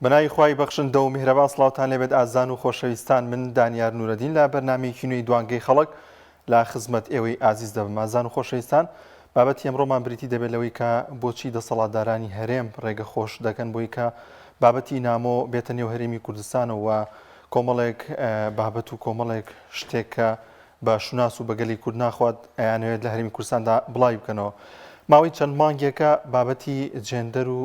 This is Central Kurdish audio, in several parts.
بەناوی خوای بەخشندە و میهرەبان سڵاوتان لێبێت ئازان و خۆشەویستان. من دانیار نورەدین لە بەرنامەیەکی نوێی دوانگەی خەڵک لە خزمەت ئێوەی ئازیز دەبم. ئازان و خۆشەویستان، بابەتی ئەمڕۆمان بریتی دەبێت لەوەی کە بۆچی دەسەڵاتدارانی هەرێم ڕێگە خۆش دەکەن بۆی کە بابەتی نامۆ بێتە نێو هەرێمی کوردستانەوە و کۆمەڵێک بابەت و کۆمەڵێک شتێک کە بە شوناس و بەگەلی کورد ناخوات ئەیانەوێت لە هەرێمی کوردستاندا بڵاوی بکەنەوە. ماوەی چەند مانگێکە بابەتی جێندەر و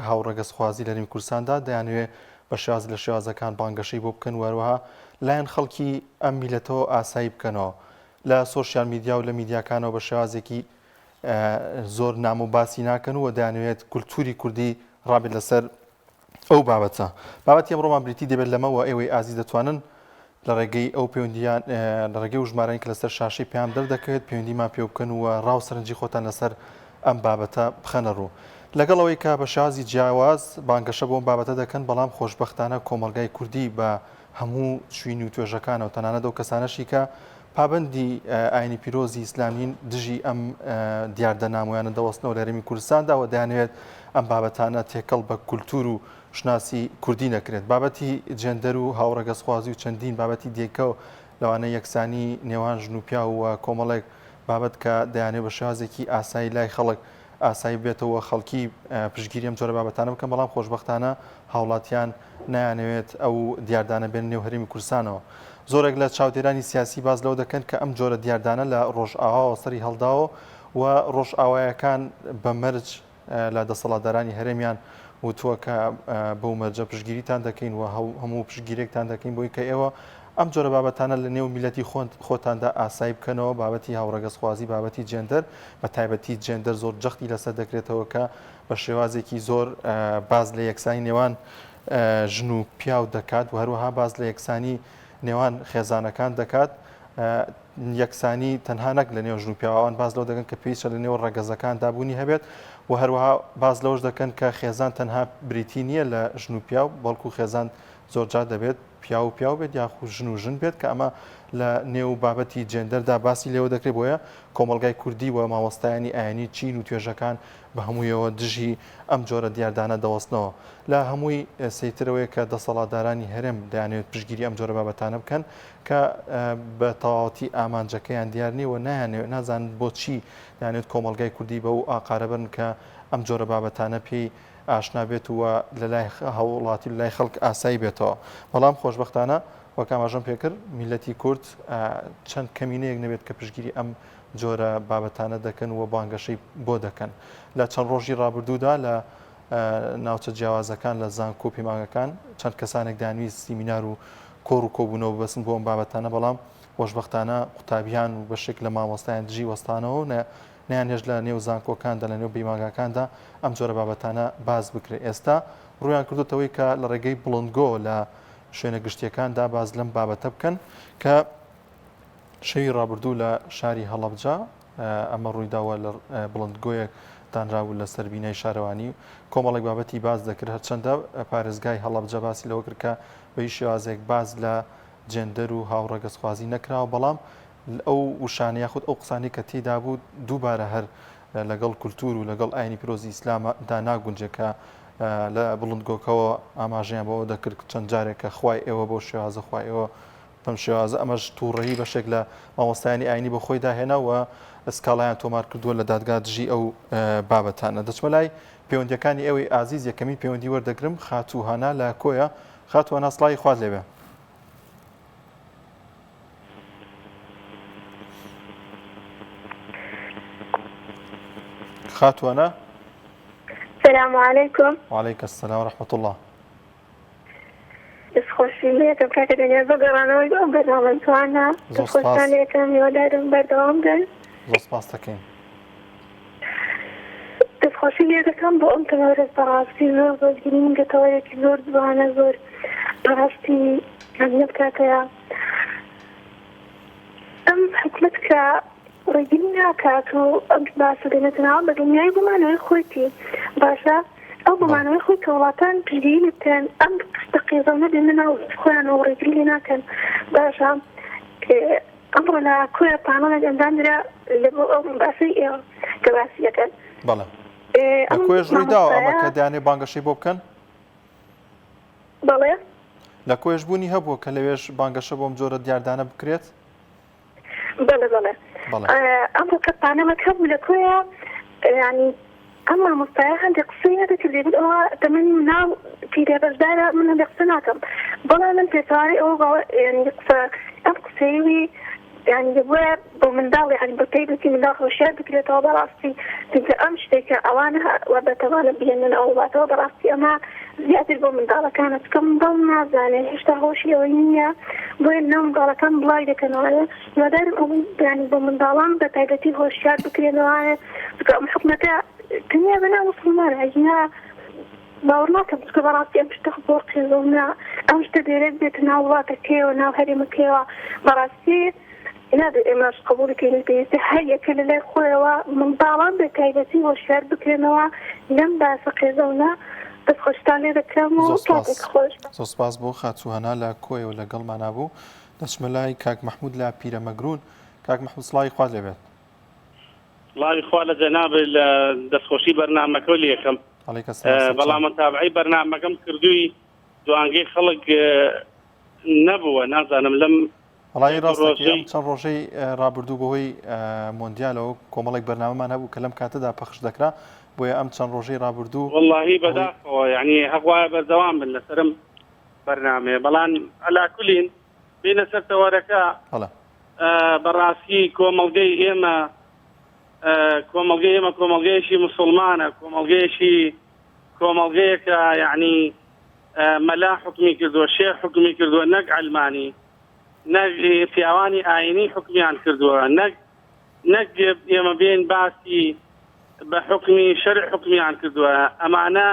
هاوڕەگەزخوازی لە هەرێمی کوردستاندا دەیانەوێت بە شێواز لە شێوازەکان بانگەشەی بۆ بکەن، وەروەها لایەن خەڵکی ئەم میلەتەوە ئاسایی بکەنەوە لە سۆشیال میدیا و لە میدیاکانەوە بە شێوازێکی زۆر نام و باسی ناکەن و دەیانەوێت کولتوری کوردی ڕابێت لەسەر ئەو بابەتە. بابەتی ئەمڕۆمان بریتی دەبێت لەمەوە ئێوەی ئازیز دەتوانن لە ڕێگەی ئەو پەیوەندیان لە ڕێگەی و ژمارەی کە لەسەر شاشەی پێیان دەردەکەوێت پەیوەندیمان پێ بکەن و ڕاو سەرنجی خۆتان لەسەر ئەم بابەتە بخەنە ڕوو. لەگەڵ ئەوەی کە بە شازی جیاواز بانگەشە بۆم بابەتە دەکەن، بەڵام خۆشبەختانە کۆمەلگای کوردی بە هەموو شوین و توێژەکانەوە تەنانەت ئەو کەسانەشی کە پابەندی ئاینی پیرۆزی ئیسلامین دژی ئەم دیاردە نامۆیانە دەوەستنەوە لە هەرێمی کوردستاندا و دەیانەوێت ئەم بابەتانە تێکەڵ بە کولتور و شناسی کوردی نەکرێت. بابەتی جێندەر و هاوڕەگەزخوازی و چەندین بابەتی دیکە و لەوانە یەکسانی نێوان ژن و پیا و کۆمەڵێک بابەت کە دەیانێت بە شێوازێکی ئاسایی لای خەڵک ئاسایی بێتەوە خەڵکی پشتگیری ئەم جۆرە بابەتانە بکەن، بەڵام خۆشبەختانە هاوڵاتیان نایانەوێت ئەو دیاردانە بێن نێو هەرێمی کوردستانەوە. زۆرێک لە چاودێرانی سیاسی باز لەوە دەکەن کە ئەم جۆرە دیاردانە لە ڕۆژئاواوە سەری هەڵداوە و ڕۆژئاوایەکان بە مەرج لە دەسەڵاتدارانی هەرێمیان وتووە کە بەو مەرجە پشتگیریتان دەکەین و هەموو پشتگیرێکتان دەکەین بۆی کە ئێوە ئەم جۆرە بابەتانە لە نێو میلەتی خۆتاندا ئاسایی بکەنەوە. بابەتی هاوڕەگەزخوازی، بابەتی جێندەر، بە تایبەتی جێندەر زۆر جەختی لەسەر دەکرێتەوە کە بە شێوازێکی زۆر باز لە یەکسانی نێوان ژن و پیاو دەکات و هەروەها باز لە یەکسانی نێوان خێزانەکان دەکات. یەکسانی تەنها نەک لە نێو ژن و پیاوان باز لەو دەکەن کە پێویستە لە نێو ڕەگەزەکان دابوونی هەبێت و هەروەها باز لەوش دەکەن کە خێزان تەنها بریتی نییە لە ژن و پیاو، بەڵکو خێزان زۆرجار دەبێت پیا و پیاو بێت یاخود ژن و ژن بێت کە ئەمە لە نێو بابەتی جێندەردا باسی لێوە دەکرێت. بۆیە کۆمەلگای کوردی و مامۆستایانی ئاینی چین و توێژەکان بە هەموویەوە دژی ئەم جۆرە دیاردانە دەوەستنەوە. لە هەمووی سەیترەوەی کە دەسەڵاتدارانی هەرێم دەیانێت پشتگیری ئەم جۆرە بابەتانە بکەن کە بە تەواوەتی ئامانجەکەیان دیار نیە و نازانن بۆچی دەیانێت کۆمەلگای کوردی بە و ئاقارە بن کە ئەم جۆرە بابەتانە پێی ئاشنا بێت و لە لای هەوڵاتی لای خەڵک ئاسایی بێتەوە. بەڵام خۆشبەختانە وەک ئاماژەم پێکرد میلەتی کورد چەند کەمینەیەک نەبێت کە پشتگیری ئەم جۆرە بابەتانە دەکەن و بانگەشەی بۆ دەکەن. لە چەند ڕۆژی ڕابردوودا لە ناوچە جیاوازەکان لە زانکۆ و پەیمانگەکان چەند کەسانێک دانویست سیمینار و کۆڕ و کۆبوونەوە بەسن بۆ ئەم بابەتانە، بەڵام خۆشبەختانە قوتابیان و بەشێک لە مامۆستایان دژی وەستانەوە نیانێژ لە نێو زانکۆکاندا لە نێو پەیمانگەکاندا ئەم جۆرە بابەتانە باز بکرێت. ئێستا ڕویان کردوتەوەی کە لە ڕێگەی بڵندگۆ لە شوێنە گشتیەکاندا باز لەم بابەتە بکەن کە شەوی ڕابردوو لە شاری هەڵەبجە ئەمە ڕوویداوە لە بڵندگۆیەک دانراوە لە سەربینەی شارەوانی کۆمەڵێک بابەتی باز دەکرد. هەرچەندە پارێزگای هەڵەبجە باسی لەوە کرد کە بەی شێوازێک باز لە جێندەر و هاوڕەگەزخوازی نەکراوە، بەڵام ئەو وشانە یاخود ئەو قسانی کە تێدا بوو دووبارە هەر لەگەڵ کولتور و لەگەڵ ئاینی پیرۆزی ئیسلامدا ناگونجێکە لە بڵندگۆکەوە ئاماژیان بەوە دەکرد چەند جارێکە خوای ئێوە بۆ شێوازە خوای ئێوە بەم شێوازە. ئەمەش تووڕەیی بەشێک لە مامۆستایانی ئاینی بە خۆی داهێناوە ئەسکاڵایان تۆمار کردووە لە دادگا دژی ئەو بابەتانە. دەچمە لای پەیوەندیەکانی ئێوەی ئازیز یەکەمی پەیوەندی وەردەگرم. خاتوهانا لە کۆیە. خاتوهانا سڵای خوات لێبێ. خاتوانە. السلام عليكم. وعليك السلام ورحمة الله. خوشی لیکم که دنیا بگرانوی و برنامه توانا. خوشی لیکم یادم بردام دن. زوسپاس تکین. خوشی لیکم با امتحانات براستی زور بگیریم که توی کی زور زبانه زور براستی نمیاد که ام حکمت که رجینا کاتو باس دنیتنا بدنیای بمانوی خویتی باشه أو بمعنى خوي كولاتان بجيل كان أم تقيضا ندمنا وخوان ورجلنا كان باشا أمرنا كوي طعنا جندنا لبو باسي كباسية كان بله كوي جريدا أما كداني بانغشي بوكن بەڵێ لە کۆیشببوونی هەبوو کە لەوێش بانگەشە بۆم جۆرە دیاردانە بکرێت بەڵێ بەڵێ ئەم ڕۆکەتانەمەک هەبوو لە کۆیە ینی ئەم مامۆستایە هەندێک قسەیە دەکردێت ئەوە دەمەنی ناو پیرەبەشدارە من هەندێک قسە ناکەم بەڵام من پێچواری ئەوە ینی قسە ئەم قسەیوی يعني بۆیە بۆ منداڵ يعني بە تایبەتی منداڵ هۆشیار بکرێتەوە بەڕاستی چونکە ئەم شتێکە ئەوانە وەبەتەوانە بێنن ئەو واتەوە بەڕاستی ئەمە زیاتر بۆ منداڵەکانە چکە منداڵ نازانێت هێشتا هۆشی ئەوەی نییە بۆیە ناو منداڵەکان بڵای دەکەنەوە هیوادارم ئەو ینی بۆ منداڵان بە تایبەتی هۆشیار بکرێنەوە چکە ئەم حکومەتە تەنیا بەناو موسڵمانە هینا باوەڕ ناکەم چکە بەڕاستی ئەم شتە بۆ قێزەونا ئەم شتە دەرێت بێت ناو وڵاتەکەیەوە ناو هەرێمەکەیەوە بەڕاستی نادر ئێمەش قبولەکەین پێویستە هەر یەکە لە لای خۆیەوە منداڵان بە تایبەتی هۆشیار بکرێنەوە لەم باسە قێزەونا بەس خۆشتان لێ دەکەم و کاتێک خۆش زۆر سپاس بۆ خاچوهەنا لە کۆیەوە لەگەڵمان نبوو دەچمە لای کاک مەحموود لە پیرەمەگرون کاک مەحموود سڵاوی خوا لێبێت سڵاوی خوا لە جەناب لە دەستخۆشی بەرنامەکە لێ یەکەم بەڵام من تابعی بەرنامەکەم کردووی دوانگەی خەڵک نەبووە نازانم لەم وڵی ڕاستەکەم چەند ڕۆژەی ڕابردوو بەهۆی مۆندیالەوە کۆمەڵێک بەرنامەمان هەبوو کە لەم کاتەدا پەخش دەکرا بۆیە ئەم چەند ڕۆژەی ڕابردوو واللهی بەداخەوە یعنی هەوایە بەردەوام بن لەسەرم بەرنامەیە بەڵام ئەلاکولین بینە سەر تەوەرەکە بەڕاستی کۆمەڵگەی ئێمە کۆمەڵگەیەکی مسلمانە کۆمەڵگەیەکە یعنی مەلا حکمی کردووە شێخ حکمی کردووە نەک علمانی نەک پیاوانی ئاینی حکمیان کردووە نەک ئێمە بێن باسی بە حکمی شەرع حکمیان کردووە ئەمانە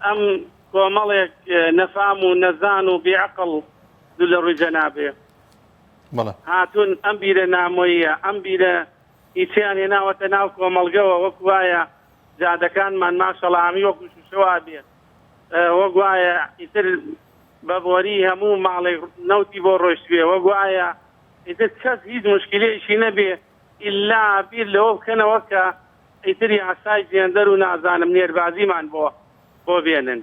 ئەم کۆمەڵێک نەفام و نەزان و بێعقڵ دوو لە ڕووی جەنابێ هاتوون ئەم بیرە نامۆیە ئەم بیرە هیچیان هێناوەتە ناو کۆمەڵگەوە وەک وایە جادەکانمان ماشەڵامی وەکو شوشەوا بێ وەک وایە ئیتر بەبوەری هەموو ماڵێک نەوتی بۆ ڕۆیشتوێ وەک وایە ئیتر کەس هیچ مشکلەیەکی نەبێ ئیلا بیر لەوە بکەنەوە کە ئیتر یاسای جێندەر و نازانم نێربازیمان بۆ بێنن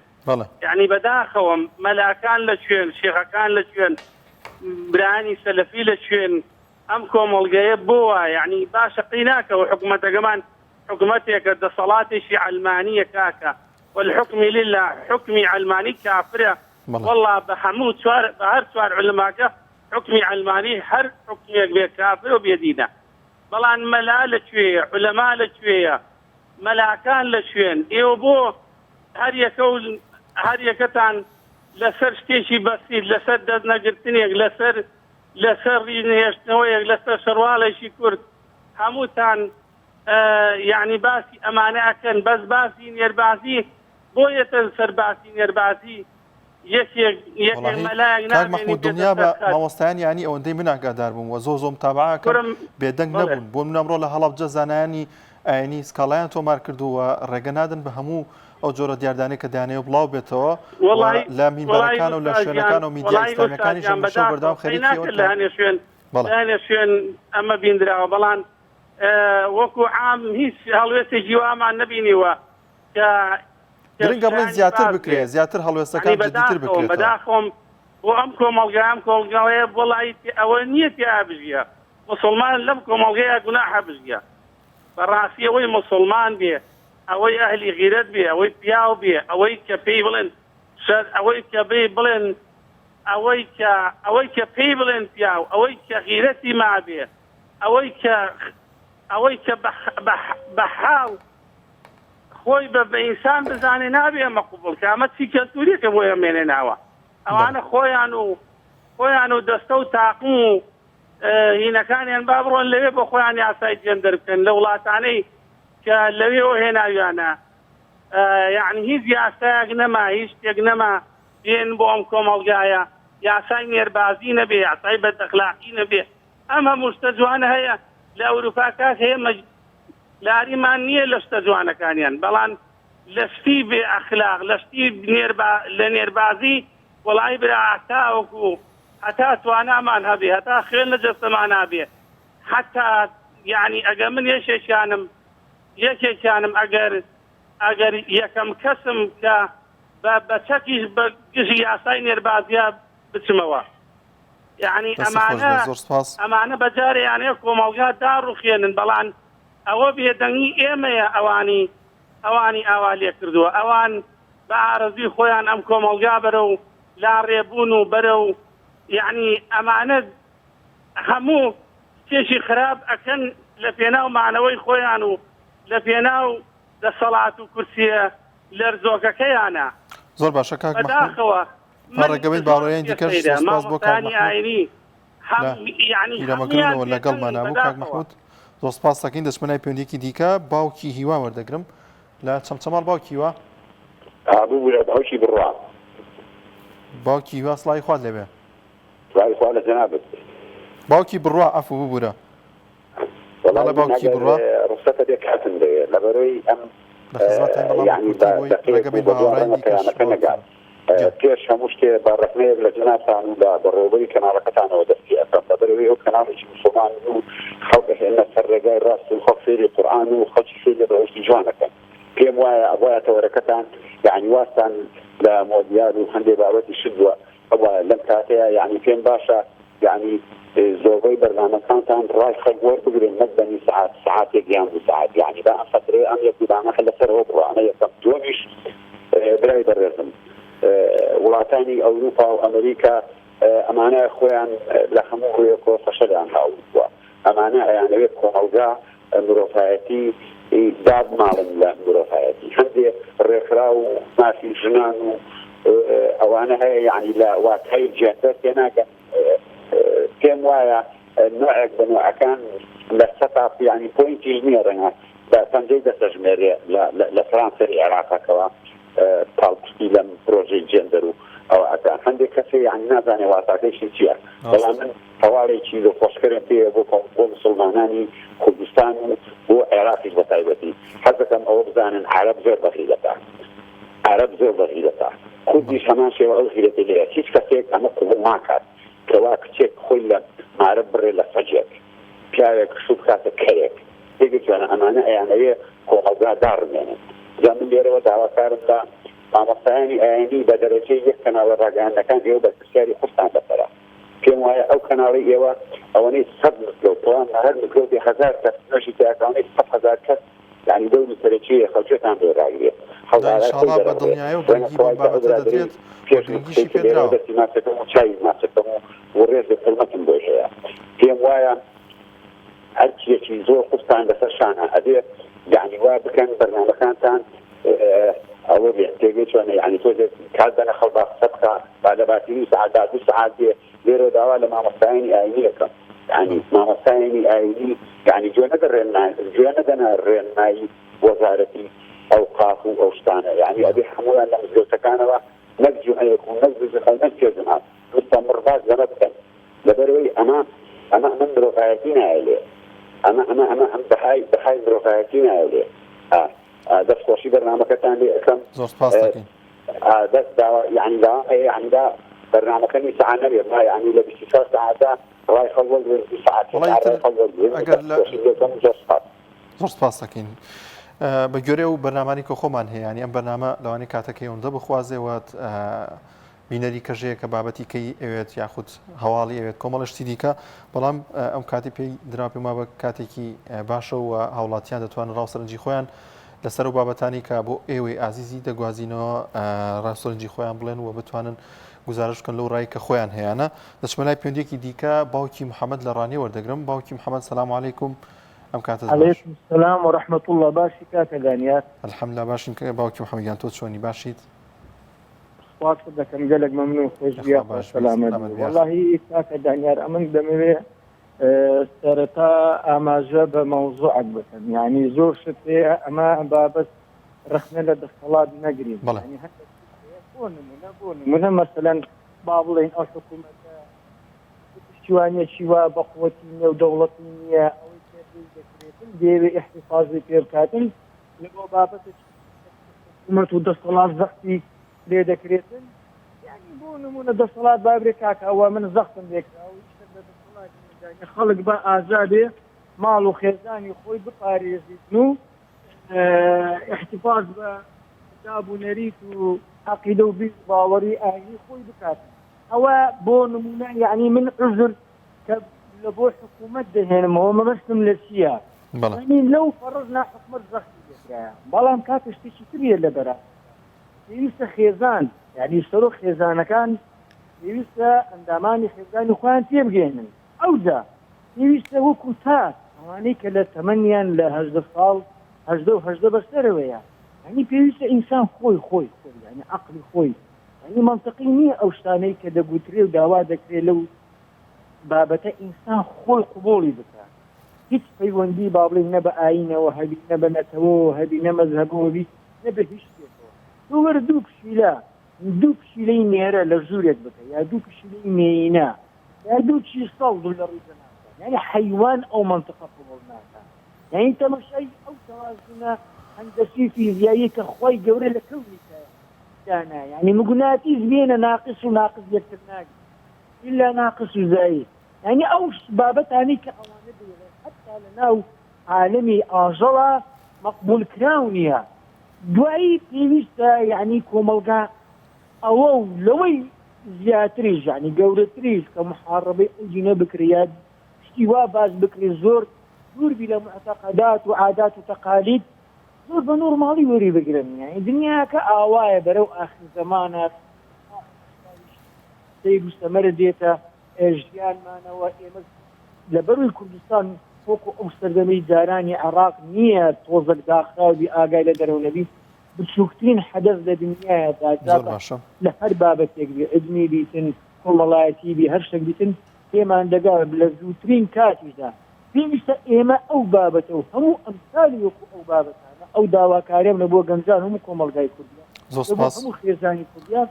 یعنی بەداخەوە مەلاکان لە کوێن شێخەکان لە کوێن برانی سەلەفی لە کوێن ئەم کۆمەڵگەیە بۆوە یعنی باشە قیناکەوە حکوومەتەکەمان حکوومەتێکە دەسەڵاتێکی علمانیە کاکە والحكم لله حكمي علماني كافرة والله بحمود هر سوار علماء حكمي علماني هر حكمي كافر وبيدينا بلان ملا لشوية علماء لشوية ملاكان لشوين ايوبو هر يكتان لسر شتيشي بسيط لسر دزنا جرتنيك لسر رينيشتنويك لسر شروالي كرد هموتان يعني باسي امانه اكن بس باسي نيرباسي بۆیەتە سەرباسی نێرباسی یەک مەلایەک کاک مەحموود دڵنیا بە مامۆستایان یانی ئەوەندەی من ئاگادار بووم و زۆر تابعاکەم بێدەنگ نەبوون بۆ من ئەمڕۆ لە هەڵەبجە زانایانی ئاینی سکاڵایان تۆمار کردووە ڕێگە نادن بە هەموو ئەو جۆرە دیاردانەی کە دانەیە بڵاو بێتەوە لە مینبەرەکان و لە شوێنەکان و میدیای ئیسلامیەکانی ژەمەشە بەردەوام خەریکیەوە لە شوێن ئەمە بیندراوە بەڵام وەکو عام هیچ هەڵوێستێکی وامان نەبینیوە کە گرنگە بڵێن زیاتر بکرێت زیاتر هەڵوێستەکان جدیتر بکرێت بەداخۆم بۆ ئەم کۆمەڵگەیە وڵی ئەوە نییە تیا بژیە مسلمان لەم کۆمەڵگەیە گوناحە بژیە بەڕاستی ئەوەی مسلمان بێ ئەوەی ئەهلی غیرەت بێ ئەوەی پیاو بێ ئەوەی کە پێی بڵێن ئەوەی کە بێ بڵێن ئەوەی کە پێی بڵێن پیاو ئەوەی کە غیرەتی ما بێ ئەوەی کە بەحاو خۆی بە ئینسان بزانێ نابێ ئەمە قوبڵ کە ئەمە چی کەلتوریەکە بۆ ئەمێنێ ناوە ئەوانە خۆیان و دەستە و تاقم و هینەکانیان با بڕۆن لەوێ بۆ خۆیان یاسای جێندەر بکەن لە وڵاتانەی کە لەوێەوە هێناویانە یعنی هیچ یاسایەک نەما هیچ شتێک نەما بێن بۆ ئەم کۆمەڵگایە یاسای نێربازی نەبێ یاسای بەدەخلاقی نەبێ ئەم هەموو شتە جوانە هەیە لە ئەوروپا کاک هەیە لاریمان نییە لە شتە جوانەکانیان بەڵام لە شتی بێ ئەخلاق لە شتی لە نێربازی وەڵای برا هەتاوەکو هەتا توانامان هەبێ هەتا خوێن لە جەستەمان هەبێ حتا یعنی ئەگەر من یەکێکیانم ئەگەر یەکەم کەسم کە بە چەکیش بە گژی یاسای نێربازیە بچمەوە. یعنی ئەمانە بەجارەیانەیە کۆمەڵگا داڕوخێنن، بەڵام ئەوە بێدەنگی ئێمەیە ئەوانی ئاوا لێ کردووە، ئەوان بە ئارەزوی خۆیان ئەم کۆمەڵگا بەرە و لاڕێبوون و بەرە و یعنی ئەمانە هەموو کێشی خراپ ئەکەن لە پێناو مانەوەی خۆیان و لە پێناو دەسەڵات و کورسیە لەرزۆکەکەیانە. زۆر باشە کاک بەداخەوە ڕێگەبین باڕێیان دیکەش سپاس بۆ کاک هیرەمەگرنەوە لەگەڵمان نبوو. کاک محمود زۆر سپاس دەکەین. دەچمەلای پەیوەندیەکی دیکە باوکی هیوا وەردەگرم لە چەمچەماڵ. باوکی هیوا باوکی بڕوا باوکی هیوا سڵای خوارد لێبێ. سڵای خوارد لە جەنابەت. باوکی بڕوا ئەفو ببوورە وەڵا باوکی بڕوا ڕستەکە دێک هاتن دەوێت لەبەرەوەی ئەم ڕێگەبین باوەڕێیان دیکەش پێش هەموو شتێ بە ڕەسمەیەک لە جنابتان و لە بەڕێوەبەری کەناڵەکەتانەوە دەستی ئەەکەم بەبەرەوەی ئەو کەناڵێکی مسلمان و خەڵک هێنە سەر ڕێگای ڕاست و خەڵک فێری قورئان و خەڵکی فێری ڕۆژی جوانەکەن. پێم وایە ئەوایە تەوەرەکەتان یعنی واستان لە مۆدیار و هەندێک بابەتی شدووە ئەوە لەم کاتەیە یعنی پێم باشە یعنی زۆربەی بەرنامەکانتان ڕای خەڵک وەربگرن نەک بەنی سعاتێک یان دو سعات یعنی بە ئەم فترەیە ئەم یەک دوودانەکە لەسەرەوە بڕوانە یەکەم دووەمیش برای بەڕێزم وڵاتانی ئەوروپا و ئەمریکا ئەمانە خۆیان لە هەموو ڕوویەکەوە فەشەلیان هاوردووە. ئەمانە ئەیانەوێت کۆمەڵگا مرۆڤایەتی دادماڵن لە مرۆڤایەتی هەندێک ڕێکخرا و مافی ژنان و ئەوانە هەیە یعنی لە واتای جێندەر تێناگەن. پێم وایە نوعێک بە نوعەکان لە سەتاپ یعنی پۆینتی نییە ڕەنگە بە پەنجەی دەسەژمێرێ لە فەرانسەری عێراقەکەوە پاڵپشتی لەم پرۆژەی جێندەر و ئەو ئەکان هەندێک کەسێ یعنی نازانێ واتاکەیشی چییە. بەڵام من هەواڵێکی لە خۆشکردن پێ بۆ مسلمانانی کوردستان و بۆ عێراقیش بە تایبەتی حەز دەکەم ئەوە بزانن عەرەب زۆر بەخیلەتە، عەرەب زۆر بەخیلەتە، کوردیش هەمان شێوە ئەو خیلەتی لێیە. هیچ کەسێک ئەمە قبوڵ ناکات کەوا کچێک خۆی لە مارە بڕێ لە سەجێک پیاوێک شوو بکاتە کەرێک تێگەیتوانە ئەمانە ئەیانەوێ کۆمەڵگا داڕمێنن. جا من لێرەوە داواکارم لە مامۆستایانی ئاینی بە دەرەجەی یەک کەناڵە ڕاگەیاندەکان ئێوە بە پرسیاری خۆتان بەسەرە. پێم وایە ئەو کەناڵی ئێوە ئەوەنەی 100 مکرۆ پڵان هەر مکرۆبی 1000 کەس نوێژی تیاکانەی 100,000 کەس یعنی دەوری سەرەکیە خەڵکێتان بێڕاگرێت. ئینشاڵڵا بە دڵنیایی و گرنگی بۆ بابەتە دەدرێت گرنگیشی پێدراوە. دەستی ماچەکەم و چاوی ماچەکەم و ڕێز دەکەڵمەتم بۆ هەیە. پێم وایە هەرچیەکی زۆر قوستان لەسەر شانە ئەبێ یعنی وا بکەن بەرنامەکانتان ئەوە بێن تێگەیتوانە یعنی تۆ کات بەنە خەڵبا قسە بکە با لە باتری سەعات 2 سەعات بێ لێرە داوا لە مامۆستایانی ئاینی دەکەم. یعنی مامۆستایانی ئاینی یعنی گوێ نەدەنا ڕێنمایی وەزارەتی ئەوقاف و ئەو شتانە یعنی ئەبێ هەموویان لە مزگەوتەکانەوە نەک جوعەیەک و نەک بزخەو نەک پێزمات مستەمڕباز لەمە بکەن لەبەرەوەی ئەمە من مرۆڤایەتی نایە لێ ئەم بەهای مرۆڤایەتی نایە لێ. دەستخۆشی بەرنامەکەتان لێ ئەەکەم. زۆر سپاس دەکەین. دەست یعنی دا بەرنامەکەنی سەعات نەبێت یعنی لە 24 ساعەتە ڕای خەڵوەل 2 ساعات زۆر سپاس دەکەین. بە گوێرە و بەرنامانی کە خۆمان هەیە ینی ئەم بەرنامە لەوانی کاتەکەی ئەوەندە بخوازێوات بینەری کەژەیە کە بابەتیکەی ئەوێت یاخود هەواڵی ئەوێت کۆمەڵشتی دیکە بەڵام ئەم کاتی پێی درا پێما بە کاتێکی باشە و هاوڵاتیان دەتوانن ڕاوسەرنجی خۆیان لەسەر و بابەتانی کە بۆ ئێوەی ئازیزی دەگوازینەوە ڕاستەرنجی خۆیان بڵێن و بتوانن گزارش بکەن لەو ڕای کە خۆیان هەیەە. دەچمەلای پەیوەندیەکی دیکە باوکی محەممەد لە ڕانی وەردەگرم. باوکی محەممەد سەلام عەلەیکوم. ئەم کاتە عەلەیکوم سەلام و ڕەحمەت الله. باشی کاکە دانیار؟ ئەلحەمدولیلا باشین. باوکی محەممەدیان تۆ چۆنی باشیت؟ سپاس دەکەم گەلێک مەمنوون خۆشبیا سەلامەت. وەڵاهی کاکە دانیار ئەمن دەمەوێ سەرەتا ئاماژە بە مەوزوعک بکەن یعنی زۆر شت هەیە ئەمە بابەت ڕخنە لە دەسەڵات نەگرین بۆ نمونە مەسەلەن با بڵێن ئەو حکوومەتە پشتیوانیەکی وا بەقوەتی نییە و دەوڵەتی نییە ئەوەی دەکرێتن دەیەوێ ئیحتیفاظی پێ بکاتن لەبۆ بابەتە حکوومەت و دەسەڵات زەختی لێ دەکرێتن یعنی بۆ نمونە دەسەڵات بابرێ کاکە ئەوە من زەختم لێکراوە خەڵک بە ئازادێ ماڵ و خێزانی خۆی بپارێزیتن و احتیفاظ بە دابوونەریت و عقیدە و باوەڕی ئاینی خۆی بکات ئەوە بۆ نمونە یعنی من عذر کە لە بۆ حکوومەت دەهێنمەوە مەبەستم لە چییە لەو فەڕزنا حکومەت زەختی دەکرایە بەڵام کاتە شتێکی تریە لە بەرا پێویستە خێزان یعنی سەرۆ خێزانەکان پێویستە ئەندامانی خێزانی خۆیان تێبگەێنن ئەوجا پێویستە وەکو تاک ئەوانەی کە لە تەمەنیان لە 18 ساڵ 18 بەسەرەوەیە یعنی پێویستە ئینسان خۆی یعنی عەقلی خۆی یعنی منطقی نییە ئەو شتانەی کە دەگوترێ و داوا دەکرێت لەو بابەتە ئینسان خۆی قبوڵی بکات هیچ پەیوەندی با بڵێن نە بە ئاینەوە هەبی نە بە نەتەوە هەبی نە مەذهبەوەبی نە بە هیچ شتێکەوە تۆ وەرە دوو پشیلەی نێرە لە ژوورێک بکە یا دوو پشیلەی مێینە یا دوو چی ساڵ دوو لە ڕووی ناکات یعنی حەیوان ئەو منطقە قبوڵ ناکات یعنی تەماشای ئەو تەوازنە هەندەسی فیزیایی کە خۆی گەورە لە کەونی دانا یعنی مگوناتی بێنە ناقص و ناقص یەکتر ناگی إلا ناقص و زاید یعنی ئەو بابەتانی کە ئەوانە دەیڵێن حتا لە ناو عالەمی ئاژەڵە مەقبول کراو نییە دوایی پێویستە یعنی کۆمەلگا ئەوە و لەوەی زیاتریش یعنی گەورەتریش کە محارەبەی ئەوجینە بکرێت شتی وا باز بکرێت زۆر دووربی لە معتەقەدات و عادات و تەقالید زۆر بە نۆرماڵی وەری بگرن یعنی دنیاکە ئاوایە بەرەو ئاخر زەمانە سیر مستەمەرە دێتە ژیانمانەوە ئێمە لە بەروی کوردستان وەکو ئەو سەردەمەی جارانی عێراق نییە تۆزێک داخراوی ئاگای لە دەرەوە نەبی بچووکترین حەدەث لە دنیایە لە هەر بابەتێک بێ ئەدمی بیتن کۆمەڵایەتی بی هەر شتێک بیتن پێمان دەگا لە زووترین کاتیدا پێویستە ئێمە ئەو بابەتە و هەموو ئەمثالی وەکو ئەو بابەتانە ئەو داواکاریان لە بۆ گەنجان هەموو کۆمەڵگای کوردیان هەموو خێزانی کوردیان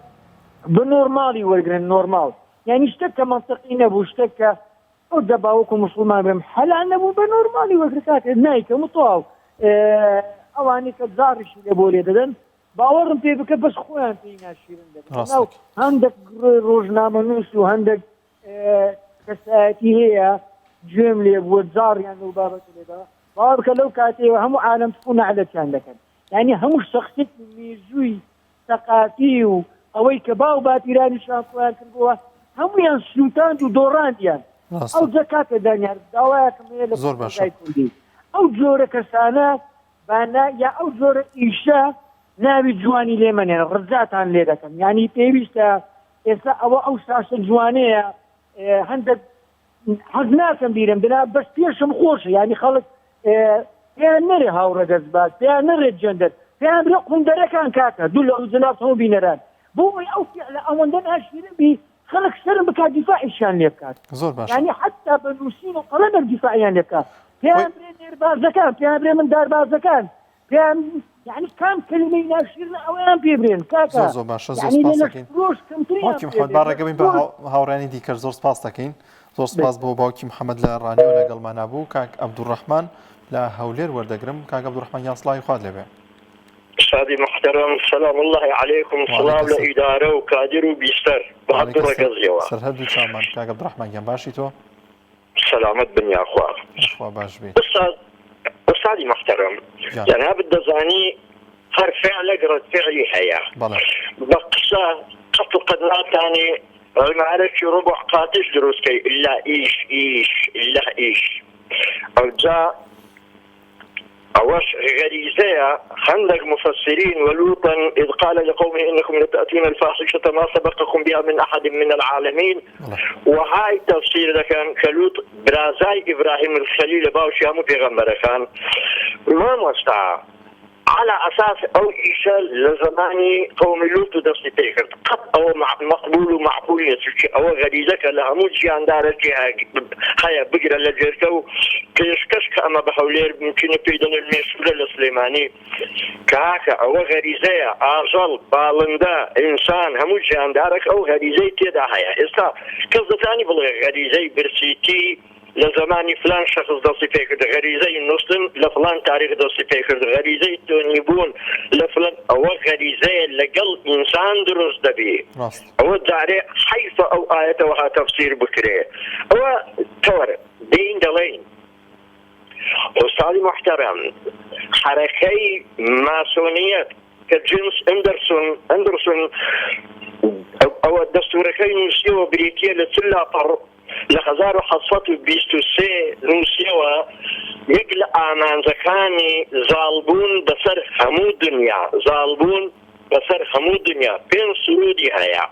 بە نۆرماڵی وەرگرن نۆرماڵ یعنی شتێک کە منطقی نەبوو شتێک کە ئەو دەباوەکو مسلمان بێم حەلال نەبوو بە نۆرماڵی وەرگر کاتێ نایکەم و تەواو ئەوانی کە جاڕیشی لە بۆ لێ دەدەن باوەڕم پێ بکە بەس خۆیان پێی ناشیرن دەبن هەندێک ڕۆژنامەنووس و هەندێک کەسایەتی هەیە گوێم لێ بووە جاڕیان لەو بابەت لێدا باوە بکە لەو کاتەوە هەموو عالەم تفو نەعلەتیان دەکەن یعنی هەموو شەخصێکی مێژووی سەقافی و ئەوەی کە باو باتیرانیشان خۆیان کردبووە هەمویان سووتاند و دۆڕاندیان ئەو جە کاتە دانیار داوایەکەم هەیە لە کۆمەڵگای کوردی ئەو جۆرە کەسانە یا ئەو جۆرە ئیشە ناوی جوانی لێمەنێن ڕزاتان لێ دەکەم یعنی پێویستە ئێستا ئەو ساسە جوانەیە هەندێک حەز ناکەم بیرم بنا بەس پێشم خۆشە یعنی خەڵک پێیان نەرێ هاوڕە دەستبات پێیان نەڕێت جەندەر پێیان برێ قوندەرەکان کاکە دوو لە ئەوجلاب هەموو بینەران بۆ ئەو لە ئەوەندە ناشیرن بی خەڵک سەرم بکات دیفاعیشیان لێ بکات زۆر باش یعنی حتا بە نووسین و قەڵەمێک دیفاعیان لێ بکات پێیان برێ نێربازەکان پێیان برێ من داربازەکان پێیان یعنی کام کلمەی ناشیرن ئەویان پێ برێن کاکە زۆر باشە زۆر سپاس دەکەین باوکی محەممەد باڕێگەبین بە هاوڕانی دیکە زۆر سپاس دەکەین زۆر سپاس بۆ باوکی محەممەد لە ڕانیەوە لەگەڵمانە بوو کاک عەبدوڕەحمان لە هەولێر وەردەگرم کاک عەبدوڕەحمان یان سڵاوی خوات لێبێ أستاذي محترم سلام الله عليكم سلام لإدارة وكادر وبيستر بحضر ركزيوا سرهد وشامان كاك عبد الرحمن جنب باشي تو سلامت بنيا أخوة باش بيت أستاذي محترم يعني هذا الدزاني هر فعل قرد فعلي حياة بقصة قتل قدرات يعني ما عرف ربع قاتش دروس كي إلا إيش أو جاء أوش غريزة خندق مفسرين ولوطا إذ قال لقومه إنكم لتأتون الفاحشة ما سبقكم بها من أحد من العالمين وهاي تفسير ده كان كلوط برازاي إبراهيم الخليل باوشيامو پیغمبر كان ما مستعى على أساس أو إيشا لزماني قوم لوط دستي تيكر قط أو مقبول ومعقول يسوشي أو غريزة كلها موجي عن دارة هيا بقرة لجيركو كيشكش كأما بحولير ممكن بيدن المسؤولة السليماني كاكا أو غريزة أجل بالندا إنسان هموجي عن دارك أو غريزة تيدا هيا إستا كذا ثاني بلغ غريزة برسيتي لزماني فلان شخص دستي فكر غريزة النسلم لفلان تاريخ دستي فكر غريزة تونيبون لفلان أو غريزة لقل إنسان درس دبي أو داري حيث أو آية وها تفسير بكري أو تور دين دلين أستاذي محترم حركي ماسونية كجيمس اندرسون او الدستور كي نسيو بريتيا لتلا طر لخزار حصته بيستوسي نسيو يقل امان زكاني زالبون بسر همو دنيا زالبون بسر همو دنيا بين سعودي هيا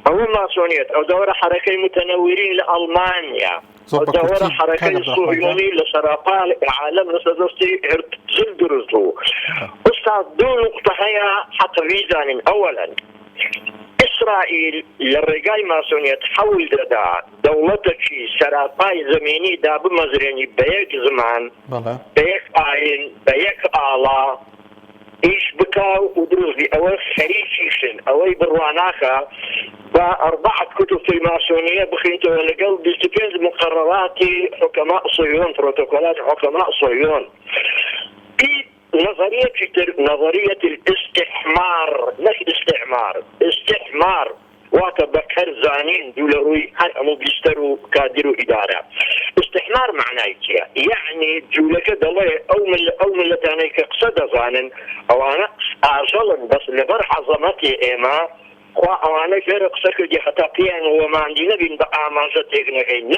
او ماسونيت او دورة حركة متنورين لألمانيا او دورة حركة صهيوني لسرطان العالم لسدستي هرتزل درزو استاذ دو نقطة هيا حتى فيزان اولا إسرائيل للرجال ماسونية تحول دا دولتك سرطاي زميني دا بمزريني بيك زمان بيك آين بيك آلا إيش بكاو ودروزي أول خريجيشن أول برواناخا بأربعة كتب في الماسونية بخينتو لقل بيستفيد مقررات حكماء صهيون بروتوكولات حكماء صهيون نظرية الاستحمار مش استحمار واتبكر زانين دولروي هل بيستروا كادروا إدارة استحمار معناه يعني جولك دلي أو من لتانيك قصد زانن أو أنا أرسلن بس لبر عظمتي إما أو أنا غير قصك دي خطاقيا وما عندنا بين بقى مانشتك نغين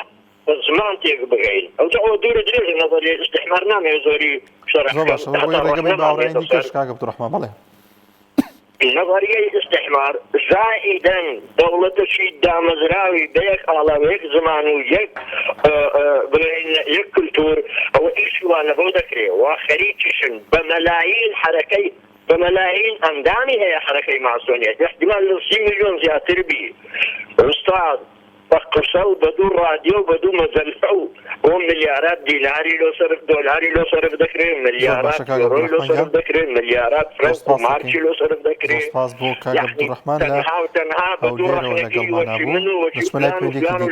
زمان تيجي بغير أو تعو دور دريج نظرية استحمار نامي زوري شرح نظرية استحمار زائدا دولة شيء دامزراوي بيك على بيك زمان ويك كلتور أو إيش وانا بودكري وخريجشن بملايين حركي بملايين أندامي هي حركي ماسونية احتمال 6 مليون زيادة بي أستاذ بقصوا بدو راديو بدو مزلفو ومليارات ديناري لو صرف دولاري لو صرف ذكري مليارات يورو لو صرف ذكري مليارات فرنك ومارشي لو صرف ذكري يعني تنها بدو رحيكي وشمنو وشمنو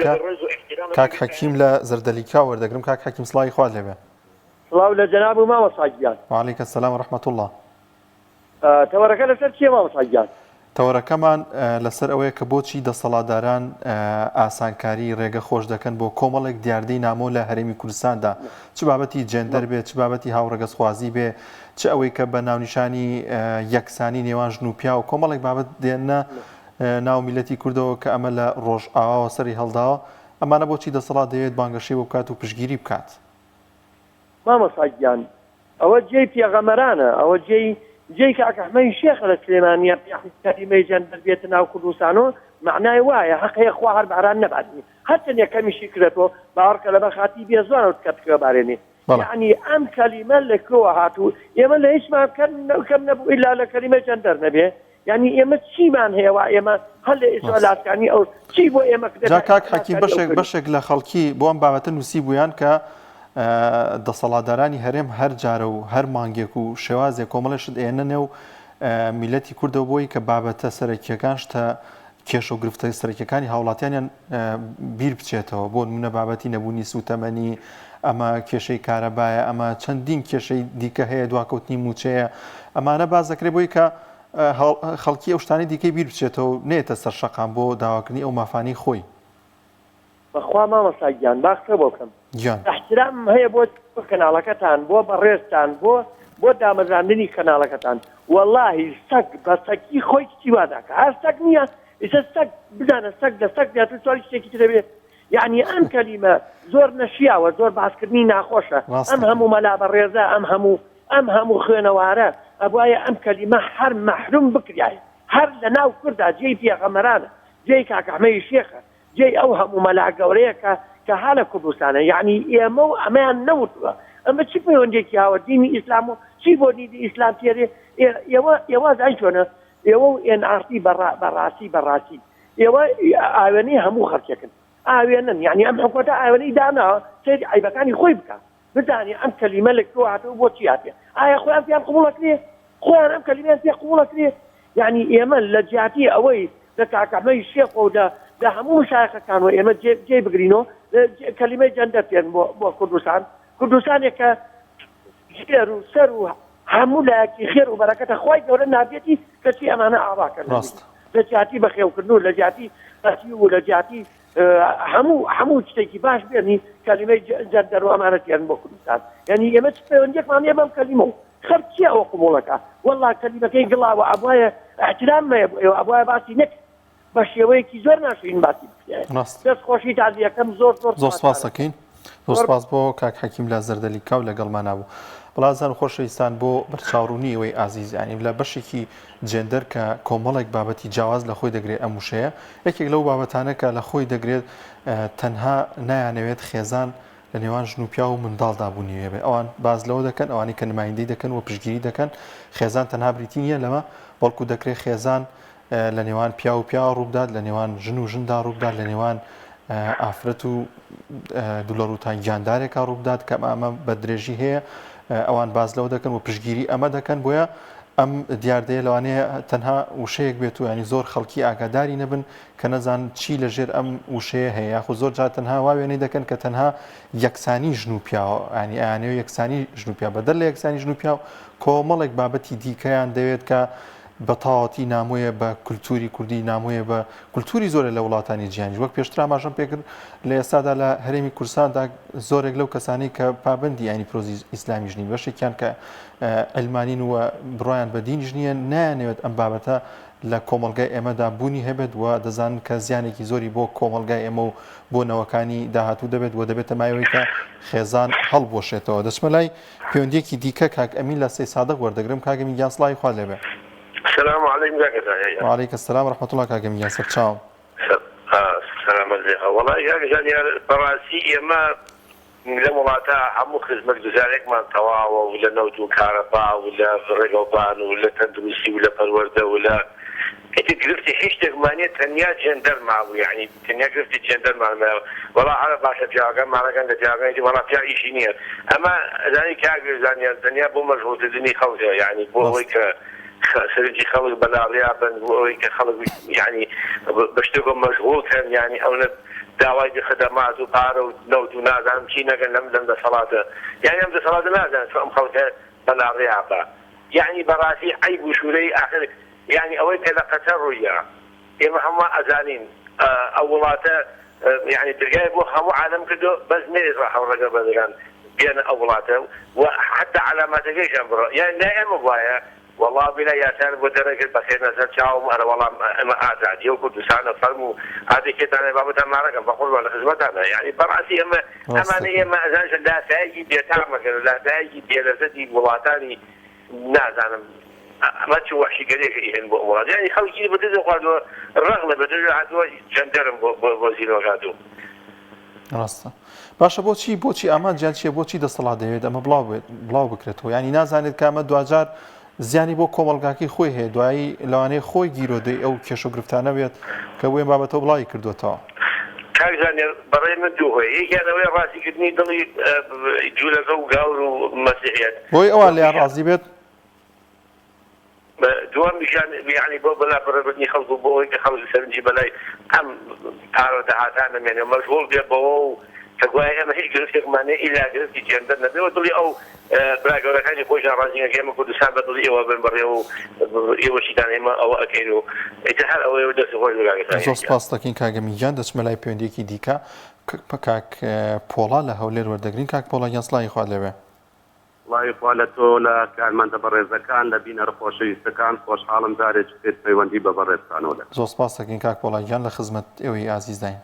كاك حكيم لزردليكا وردقرم كاك حكيم صلاحي خواد لبه صلاة لجناب ما وصاجيان وعليك السلام ورحمة الله تورك لسر شيء ما وصاجيان تەوەرەکەمان لەسەر ئەوەیە کە بۆچی دەسەڵاتداران ئاسانکاری ڕێگە خۆش دەکەن بۆ کۆمەڵێک دیاردەی نامۆ لە هەرێمی کوردستاندا چ بابەتی جێندەر بێت چ بابەتی هاوڕێگەسخوازی بێ چ ئەوەی کە بە ناونیشانی یەکسانی نێوان ژن و پیا و کۆمەڵێک بابەت دێنە ناو میلەتی کوردەوە کە ئەمە لە ڕۆژئاواوە سەری هەڵداوە ئەمانە بۆچی دەسەڵات دەوێت بانگەشەی بۆ بکات و پشتگیری بکات مامەساگیان ئەوە جێی پێغەمەرانە ئەوە جێی کاک ئەحمەدی شێخ لە سلێمانیە کەلیمەی جەندەر بێتە ناو کوردستانەوە معنای وایە حەقەیە خوا هەر بەعران نەباتنی هەرچەند یەکەمیشی کردێتەوە باوەڕکە لە بەخاتی بێزوانەوە کەتکە بارێنێ یعنی ئەم کەلیمە لەکوێوە هاتوو ئێمە لە هیچمان کەم نەبوو ئیلا لە کەلیمەی جەندەر نەبێ یعنی ئێمە چیمان هەیە وا ئێمە هەر لە ئیسۆلاتکانی ئەو چی بۆ ئێمە جا کاک حەکیم بەشێک لە خەڵکی بۆ ئەم بابەتە نووسی بوویان کە دەسەڵاتدارانی هەرێم هەر جارە و هەر مانگێک و شێوازێک کۆمەڵێشت ئێنە و میلەتی کوردەوە بۆی کە بابەتە سەرەکیەکان شتە کێش و گرفتە سەرەکیەکانی هاوڵاتیانیان بیر بچێتەوە بۆ نمونە بابەتی نەبوونی سوتەمەنی ئەمە کێشەی کارەبایە ئەمە چەندین کێشەی دیکە هەیە دواکەوتنی موچەیە ئەمانە باز دەکرێت بۆی کە خەڵکی ئەو شتانی دیکەی بیر بچێتەوە نێتە سەر شەقام بۆ داواکردنی ئەو مافانی خۆی بەخوا مامەساگیان باخە بۆ بکەم احترام هەیە بۆ کەناڵەکەتان بۆ بەڕێزتان بۆ دامەزاندنی کەناڵەکەتان وەڵاهی سەگ بە سەگی خۆی چیوا داکە هەر سەگ نییە ئێستا سەگ بزانە سەگ لە سەگ زیاتر سوالی شتێکی تر دەبێت یعنی ئەم کەلیمە زۆر نەشیاوە زۆر باسکردنی ناخۆشە ئەم هەموو مەلا بەڕێزە ئەم هەموو خوێنەوارە ئەبوایە ئەم کەلیمە هەر مەحروم بکرایە هەر لە ناو کووردا جێی پێغەمەرانە جێی کاک ئەحمەدی شێخە جێی ئەو هەموو مەلا گەورەیە کە حالە کوردستانە یعنی ئێمە و ئەمەیان نەوتووە ئەمە چی پەیوەندێکی هاوە دینی ئیسلام و چی بۆ دینی ئیسلام تێرێ ئێوە زای چۆنە ئێوە و NRT بەڕاستی ئێوە ئاوێنەی هەموو خەڵکێکن ئاوێنن یعنی ئەم حکومەتە ئاوێنەی داناوە سەیری عیبەکانی خۆی بکات بزانێ ئەم کەلیمە لەکوێوە هاتووە بۆ چی هاتێ ئایا خۆیان پێیان قبوڵەکرێ خۆیان ئەم کەلیمەیان پێ قبوڵەکرێ یعنی ئێمە لە جیاتی ئەوەی لە کاک ئەحمەدی شێخ و لە هەموو مشایخەکانەوە ئێمە جێ بگرینەوە کەلیمەی جەندەر پێن بۆ کوردستانێک کە ژێر و سەر و هەموو لایەکی خێر و بەرەکەتە خۆی گەورە نابێتی کەچی ئەمانە ئاواکەن لە جیاتی بەخێوکردن و لە جیاتی قەتی و لە جیاتی هەموو شتێکی باش بێنی کەلیمەی جەندەر و ئەمانە تێن بۆ کوردستان یعنی ئێمە چ پەیوەندیەکمان هەیە بەم کەلیمە خرجي أو قبولك والله كلمة كي قلا وأبويا احترام ما أبويا باسي نك باش يويكي زور ناشين باسي بس خوشي تعزيه كم زور سپاس دەکەین زۆر سپاس بۆ کاک حەکیم لە زەردەلی کاو لەگەڵمان نابوو. بەڵازان خۆشەویستان بۆ بەرچاوڕوونی ئەوەی ئازیز ینی لە بەشێکی جێندەر کە کۆمەڵێک بابەتی جیاواز لە خۆی دەگرێت ئەم وشەیە یەکێک لەو بابەتانە کە لە خۆی دەگرێت تەنها نایانەوێت خێزان لە نێوان ژن و پیا و منداڵدا بوونیوێ بێ ئەوان باز لەوە دەکەن ئەوانی کە نمایندەی دەکەن و پشتگیری دەکەن خێزان تەنها بریتی نییە لەمە بەڵکو دەکرێت خێزان لە نێوان پیا و پیا ڕووبدات لە نێوان ژن و ژندا ڕووبدات لە نێوان ئافرەت و دوولەڕوتان گیاندارێکا ڕووبدات کە ئەمە بە درێژی هەیە ئەوان باز لەوە دەکەن و پشتگیری ئەمە دەکەن بۆیە ئەم دیاردەیە لەوانەیە تەنها وشەیەک بێت و ینی زۆر خەڵکی ئاگاداری نەبن کە نەزان چی لەژێر ئەم وشەیە هەیە یاخو زۆر جار تەنها وا وێنەی دەکەن کە تەنها یەکسانی ژن و پیاوە ینی ئەیانەوە یەکسانی ژن و پیا بەدەر لە یەکسانی ژن و پیا و کۆمەڵێک بابەتی دیکەیان دەوێت کە بە تاواتی نامۆیە بە کولتوری کوردی نامۆیە بە کولتوری زۆرە لە وڵاتانی جیهانی وەک پێشتر ئاماژەم پێکرد لە ئێستادا لە هەرێمی کوردستاندا زۆرێک لەو کەسانی کە پابەندی ینی پرۆزی ئیسلامی ژنی بەشێکیان کە ئەلمانین و بڕایان بە دینیش نییە نایانەوێت ئەم بابەتە لە کۆمەلگای ئێمەدا بوونی هەبێت و دەزانن کە زیانێکی زۆری بۆ کۆمەلگای ئێمە و بۆ نەوەکانی داهاتوو دەبێت و دەبێتە مایەوەی کە خێزان هەڵبۆشێتەوە. دەچمە لای پەیوەندیەکی دیکە کاک ئەمین لە سێ سادق وەردەگرم کاگەمی گیانسڵی خوا لێبێ. السلام عليكم كاكا. وعليك السلام ورحمة الله كاكا من ياسر تشاو. السلام عليكم والله يا جاني براسية ما لمراتا عمو خدمة جزارك ما تواوا ولا نوت كهرباء ولا رقبان ولا تندرسي ولا بالوردة ولا انت قلتي حيشتك مانية تنيا جندر معه يعني تنيا قلتي جندر معه والله على باشا جاغا ما كان جاغا انت والله في شيء نير اما ذلك يعني تنيا بو مجهود الدنيا خوزه يعني بو هيك سرنجي خلق بلا ريابا وهيك خلق يعني بشتغل مشغول كان يعني او داواي بخدمات وبار ونوت ونازل مشينا قال لم صلاته يعني لم صلاه نازل فهم خلق بلا ريابا يعني براسي عيب وشوري اخر يعني اويك لقتر ريا يا محمد ازالين اولاته يعني تلقاي بو خمو عالم كده بس ميز راح ورقه بدلان بين اولاته وحتى علامات ايش يعني دائما بوايا والله بلا يا سان بدرك بخير نزل شاو انا والله ما ازعج يوكل لسانه فرمو هذه كده انا بابا معركه بقول ولا خدمتنا يعني براسي اما امانيه ما ازعج لا ساجي بيتعمق لا ساجي بيلزدي ولاتاني نازل ما تشوف وحشي قليل يعني خلي بدل قالوا الرغبه بدل عدو جندرم بوزير وقادو راستا باشە بۆچی ئامان جیان چیە بۆچی دەسەڵات دەوێت ئەمە بڵاو بکرێتەوە ینی نازانێت کامە دوجار زیانی بۆ کۆمەلگاکی خۆی هەیە دوایی لەوانەیە خۆی گیرۆدەی ئەو کێش و گرفتانە بێت کە وێن بابەتەوە بڵاوی کردوێتەوە کاکزانێ بەڕێ من دوو هۆی یەکیانەوەی ڕاستیکردنی دڵی جوولەکە و گاور و مەسیحیەت بۆی ئەوان لێیان ڕازی بێت دووەمیشان یعنی بۆ بەلا بەڕێبردنی خەڵک و بۆ ئەوەی کە خەڵک سەرنجی بەلای ئەم پارە داهاتان نەمێنێ مەشغوڵ بێ بەوە و کەگوایە ئێمە هیچ گرفتێکمانەیە ئیلا گرفتی جێندەر نەبێەوە دڵی ئەو براگەورەکانی خۆشیان ڕازیەکە ئێمە کوردستان بە دڵی ئێوە بن بەڕێ و ئێوەشیدان ئێمە ئەوە ئەکەین و ئیتر هەر ئەوەی دەستی خۆش بگاگەتان زۆر سپاس دەکەین کاگەمیجان دەچمە لای پەیوەندیەکی دیکە کاک پۆڵا لە هەولێر وەردەگرین کاک پۆڵا گیانسڵی خوا لێبێ وڵی خوا لە تۆ لە کارمەندە بەڕێزەکان لە بینەرە خۆشەویستەکان خۆشحاڵم جارێک پێت پەیوەندی بە بەڕێزتانەوە زۆر سپاس دەکەین کاک پۆڵاگیان لە خزمەت ئێوەی ئازیز داین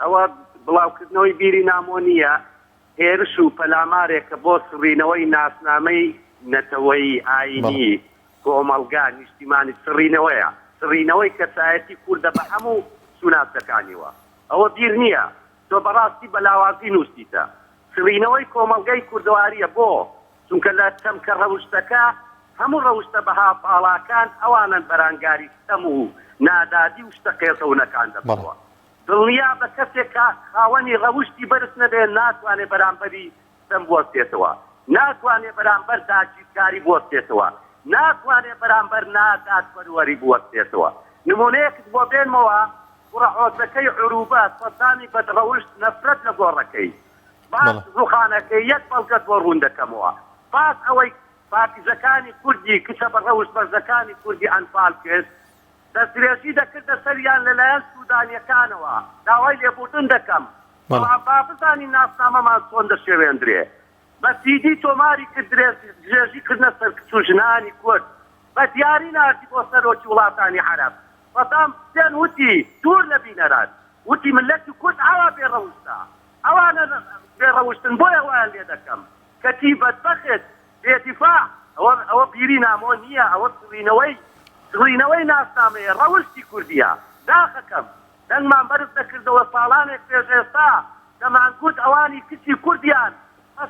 ئەوە بڵاوکردنەوەی بیری نامۆ نییە هێرش و پەلامارێکە بۆ سڕینەوەی ناسنامەی نەتەوەی ئاینی کۆمەڵگا نیشتیمانی سڕینەوەیە سڕینەوەی کەسایەتی کوردە بە هەموو سوناسەکانیوە ئەوە بیر نییە تۆ بەڕاستی بەلاوازی نووسیتە سڕینەوەی کۆمەڵگەی کوردەواریە بۆ چونکە لە چەمکە ڕەوشتەکە هەموو ڕەوشتە بەها پاڵاکان ئەوانن بەرانگاری ستەم و نادادی و شتە قێزەونەکان دەبڕوە دڵنیا بە کەسێک خاوەنی ڕەوشتی بەرز نەبێت ناتوانێت بەرامبەری ستەم بوەستێتەوە ناتوانێت بەرامبەر داگیرکاری بوەستێتەوە ناتوانێت بەرامبەر نادات پەروەری بوەستێتەوە نمونەیەکت بۆ بێنمەوە ڕەحۆزەکەی عروبات سەدامی بەدڕەوشت نەفرەت لە گۆڕەکەی باس ڕوخانەکەی یەک بەڵگەت بۆ ڕوون دەکەمەوە باس ئەوەی پاکیزەکانی کوردی کچە بە ڕەوشت بەرزەکانی کوردی ئەنفال کرد دەستدرێژی دەکردە سەریان لەلایەن سوودانیەکانەوە داوای لێبوردن دەکەم با بزانین ناسنامەمان چۆن دەشێوێندرێ بە سیدی تۆماری کرد درێژی کردنە سەرکچ و ژنانی کورد بە دیاری ناردی بۆ سەرۆکی وڵاتانی عەرەب بەڵام حسێن وتی دوور لە بینەران وتی ملەتی کورد ئاوا بێڕەوشتە ئەوانە بێڕەوشتن بۆیە وایان لێ دەکەم کەتی بەدبەخت بێدیفاع ئەوە بیری نامۆ نییە ئەوە سڕینەوەی ناسنامەیە ڕەوشتی کوردیە داخەکەم دەنگمان بەرز دەکردەوە ساڵانێک پێش ئێستا دەمان کورد ئەوانی کچی کوردیان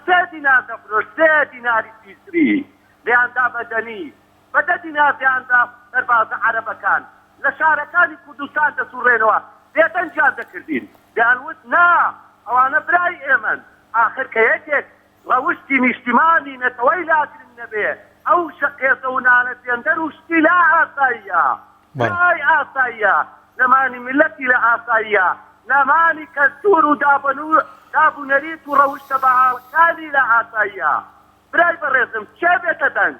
سێ دینار دەفرۆش 3 دیناری پیسری دەیاندا بەدەنی بە 10 دینار دەیاندا سەربازە عەرەبەکان لە شارەکانی کوردستان دەسوڕێنەوە بێدەنجیان دەکردین دەیانوت نا ئەوانە برای ئێمەن ئاخر کە یەکێک ڕەوشتی نیشتیمانی نەتەوەی لاگرن نەبێ ئەو شەقێزە و نانە سێندەر و شتی لا ئاساییە لای ئاساییە نەمانی ملەتی لە ئاساییە نەمانی کەلتور و دابوونەریت و ڕەوشتە بەهاڵکانی لە ئاساییە برای بەڕێزم چێ بێتە دەنگ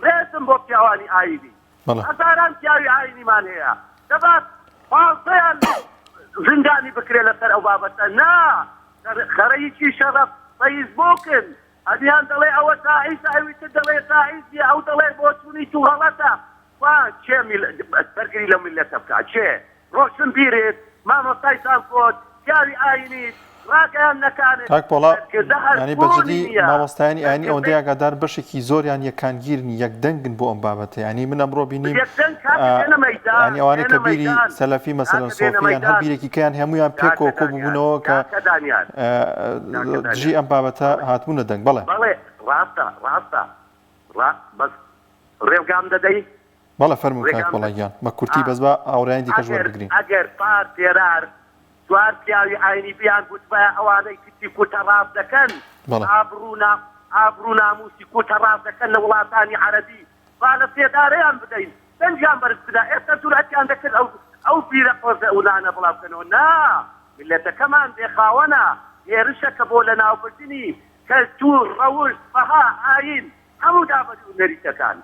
ڕێزم بۆ پیاوانی ئاینی هەزاران پیاوی ئاینیمان هەیە دەبات پانسەیان زندانی بکرێ لەسەر ئەو بابەتە نا خەرەیکی شەرەف فەیسبووکن ئەدیان دەڵێ ئەوە تاعیس ئەویتر دەڵێ تاعیسی ئەو دەڵێ بۆ چوونی تو هەڵەتە چێ بەرگری لە ملەتە بکات چێ ڕۆشن بیرێت مامۆستایتان کۆت پیاوی ئاینیت کاک پۆڵا ینی بەجددی مامۆستایانی ئاینی ئەوەندەی ئاگادار بەشێکی زۆریان یەکانگیرنی یەکدەنگن بۆ ئەم بابەتە ینی من ئەمڕۆ بینیم ینی ئەوانەی کە بیری سەلەفی مەسەلەن سۆفیان هەر بیرێکی کەیان هەمویان پێکۆ بوونەوە کە دژی ئەم بابەتە هاتبوونە دەنگ بەڵێ ڕاستە بەس ڕێوگام دەدەی بەڵێ فەرموو کاک پۆڵاییان بە کورتی بەس بە ئاوڕایان دیکەش وەربگرین ئەگەر پار تێرار سوار پیاوی ئاینی بیان گوتبە ئەوانەی کچی کوتە ڕاز دەکەن ئابڕوو ناموسی کوتە ڕاز دەکەن لە وڵاتانی عەرەبی با لە سێدارەیان بدەین دەنجیان بەرز بدا ئێستا جورئەتیان دەکرد ئەو پیرە قۆزە ئەولانە بڵاو بکەنەوە نا ملەتەکەمان بێخاوەنە هێرشەکە بۆ لە ناوبردنی کەلتور ڕەوشت بەها ئاین هەموو دابەری و نەریتەکان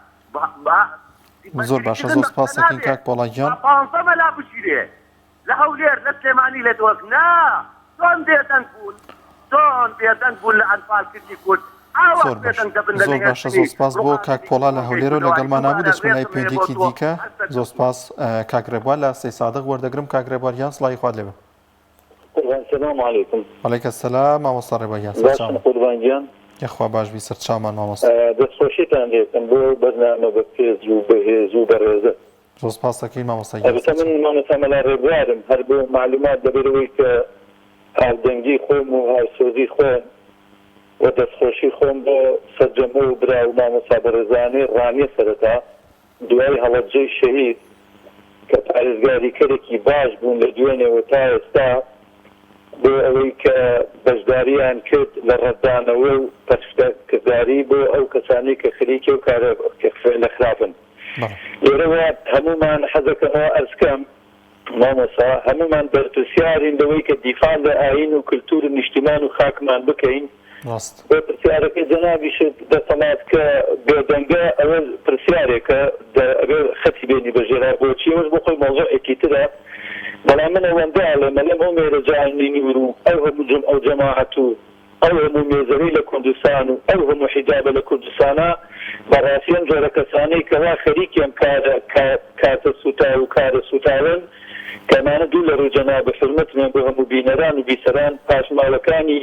زۆر باشە زۆر سپاس دەکەین کاک پۆڵاییان پانزە مەلا بگیرێ لە هەولێر لە سلێمانی لە دۆک نا چۆن بێدەنگ بوون لە ئەنفالکردنی کورد زۆر باشە زۆر سپاس بۆ کاک پۆڵا لە هەولێرە لەگەڵمان نابوو دەچمە لای پەیوەندیەکی دیکە زۆر سپاس کاک ڕێبوار لە سەی سادق وەردەگرم کاک ڕێبواریان سڵاوی خوات لێبێ السلام عليكم. وعليك السلام مامۆستا ڕێبواریان باشم قوربانگیان یەخوا باش بی سەرچاومان مامۆستا دەستخۆشیتان لێتم بۆ بەرنامە بە پێز و بەهێز و بەڕێزە زۆر سپاس دەکەین مامۆستا من مامۆستامەلا ڕێبوارم هەر بۆ معلومات دەبێتەوەی کە هاودەنگی خۆم و هاوسۆزی خۆم و دەستخۆشی خۆم بۆ سەرجەمە و برا و مامۆستا بەڕێزانەی ڕانیە سەرەتا دوای هەڵەبجەی شەهید کە پارێزگاریکەرێکی باش بوون لە دوێنێەوە تا ئێستا بۆ ئەوەی کە بەشداریان کرد لە ڕەدانەوە و پەرشتەکرداری بۆ ئەو کەسانی کە خەریکە و کارە لە خراپن لێرەوە هەمومان حەزەکەنەوە ئەرزکەم مامۆستا هەمومان بەرپرسیارین لەوەی کە دیفاع لە ئاین و کلتور و نیشتیمان و خاکمان بکەین بۆ پرسیارەکەی جەنابیشت دەسەڵات کە بێدەنگە ئەوە پرسیارێکە ئەگەر خەتی بێنی بەژێرا بۆچی ئەوەش بۆ خۆی مۆزوعێکی ترە بەڵام من ئەوەندە ئەڵێمە لەم ئەو مێرە جاننی نور و ئەو هەموو ئەو جەماعەت و ئەو هەموو مێزەوەی لە کوردستان و ئەو هەموو حیجابە لە کوردستانە بەڕاستی ئەم جۆرە کەسانەی کەوا خەریکیان کاتە سوتا و کارە سوتاون کەمانە دوو لە ڕوو جەناب حرمەتیان بۆ هەموو بینەران و بیسەران پاشماڵەکانی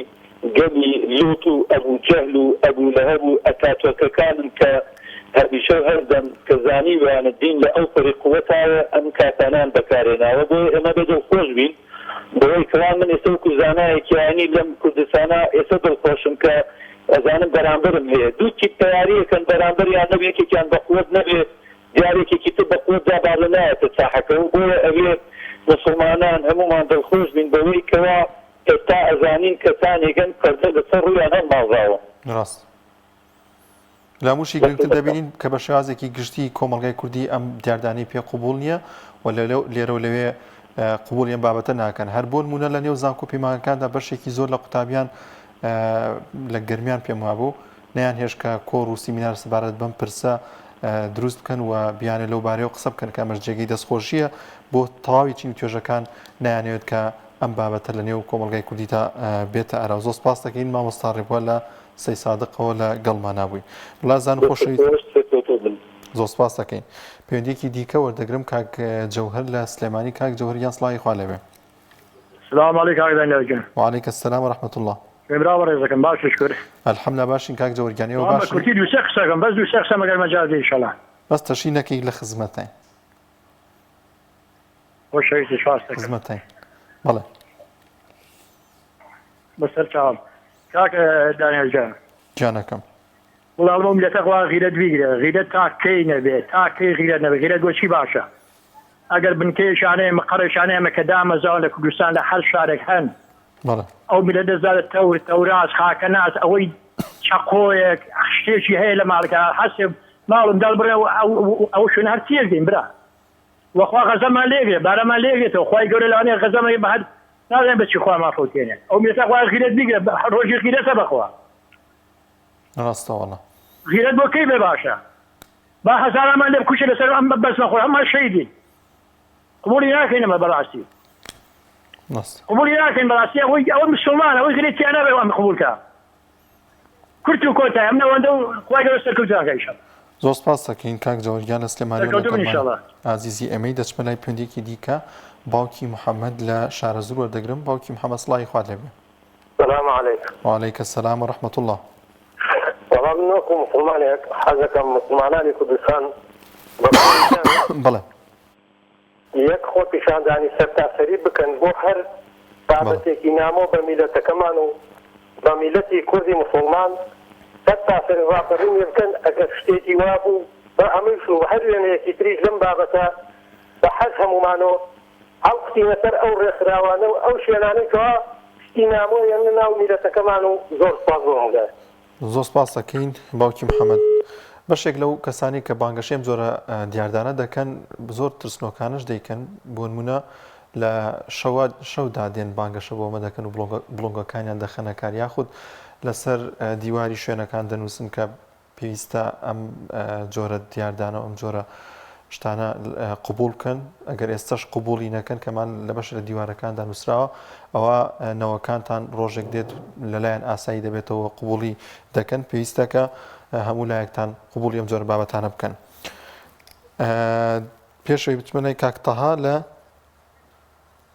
گەلی لوت و ئەبوو جەهل و ئەبوو لەهەب و ئەتاتۆرکەکانن کە هەمیشە هەردەم کە زانیویانە دین لە ئەو پەری قووەتایە ئەم کاتانان بەکارێناوە بۆ ئێمە بەدڵ خۆش بین بۆی کەوا من ئێستا وەکو زانایەکی ئاینی لەم کوردستانە ئێستا دڵخۆشم کە ئەزانم بەرامبەرم هەیە دوو تیپ تەیاریەکەن بەرامبەریان نەبێ یەکێکیان بەقووەت نەبێ دیارێکێکی تر بەقووەت دابارە نایەتە چاحەکەەوە بۆیە ئەوێ مسلمانان هەمومان دڵخۆش بین بەوەی کەوا ئێستا ئەزانین کەسانێکن پەردە لەسەر ڕوویان هەڵماڵاوە ڕاست لاموشی گرنگتر دەبینین کە بە شێوازێکی گشتی کۆمەڵگای کوردی ئەم دیاردانی پێ قوبوڵ نییە و لێرە و لەوێ قوبوڵیان بابەتە ناکەن هەر بۆ نمونە لە نێو زانکۆ پەیمانەکاندا بەشێکی زۆر لە قوتابیان لە گەرمیان پێم وابوو نەیان هێشکە کۆڕ و سیمینار سەبارەت بەم پرسە دروست بکەن و بیانێ لەو بارەیەوە قسە بکەن کە ئەمەش جێگەی دەستخۆشیە بۆ تەواوی چین توێژەکان نەیانەوێت کە ئەم بابەتە لە نێو کۆمەڵگای کوردی تا بێتە ئەرا زۆر سپاس دەکەین مامۆستا ڕێبوار لە سەی سادقەوە لە گەڵمانابووی بڵازان خۆشەویست زۆر سپاس دەکەین پەیوەندیەکی دیکە وەردەگرم کاک جەوهەر لە سلێمانی کاک جەوهەریان سڵاوی خوا لەبێ السلام عليكم كاك دانيال. وعليك السلام ورحمة الله. برافو رزقكم باش شكر. الحمد لله باشين كاك جورجاني وباشين. كنت دو شخصكم بس دو شخص ما قال مجازي ان شاء الله. بس تشينك لخدمتين. وش هي شخصك؟ خدمتين. بله. بس الكلام. كاك دانيال جان. جانكم. والله المهم لا تقوى غيرة بيجري غيرة تاكي نبي تاكي غيرة نبي غيرة وشي باشا. اگر بنكيش عليه مقرش عليه مكدام زال كردستان لحل شارك هن بله او ملد زال التوراس خاكناس او شقويك شي هي لما حسب مالهم دالبر او شنو هرتيل دين برا واخوا غزما ليغي بارا ما ليغي تو خوي يقول لي غزما بعد لازم بس خوا ما فوتين او متى خوا غيرت بيجي روجي غيرت سبخوا راسته والله غيرت بو كيف باشا با حسنا ما لب كشله سلام بس ما خوا ما شيدي قبولي لكن ما براسي نص قبولي لكن براسي او مسلمان او غيرتي انا بهم قبولك كرتو كوتا امنا وندو خواجه سكوتا كايشا زۆر سپاس دەکەین کاک جەوەریان لە سلێمانی عزیزی ئەمەی دەچمە لای پەیوەندیەکی دیکە باوکی محەممەد لە شارە زوور وەردەگرم باوکی محەممەد سڵاوی خوا لێبێ السلام عليكم وعليك السلام ورحمة الله والله منكم مسلمانك حاجكم مسلماناني كردستان بلى یەک خۆ پیشاندانی سەرتاسەری بکەن بۆ هەر بابەتێکی نامۆ بە میلەتەکەمان و بە میلەتی کوردی مسلمان سەرتاسەری ڕاپەڕینی بکەن ئەگەر شتێکی وا بوو بە ئەمەش و هەر وێنەیەکی تریش لەم بابەتە بە حەز هەمومانەوە ئەو قوتینە سەر ئەو ڕێکخراوانە و ئەو شوێنانەی کەوا شتی نامۆ یەنە ناو میلەتەکەمان و زۆر سپاس بۆ هەڵگای زۆر سپاس دەکەین باوکی محەممەد بەشێک لەو کەسانی کە بانگەشەم زۆرە دیاردانە دەکەن زۆر ترسنۆکانش دەیکەن بۆ نمونە لە شەودا دێن بانگەشە بۆ ئەمە دەکەن و بڵۆنگەکانیان دەخەنە کار یاخود لەسەر دیواری شوێنەکان دەنووسن کە پێویستە ئەم جۆرە دیاردانە ئەم جۆرە شتانە قبول بکەن ئەگەر ئێستاش قبولی نەکەن کەمان لە بەش لە دیوارەکاندا نووسراوە ئەوە نەوەکانتان ڕۆژێک دێت لەلایەن ئاسایی دەبێتەوە قبولی دەکەن پێویستەکە هەموو لایەکتان قبولی ئەم جۆرە بابەتانە بکەن پێشەوەی بچمەنەی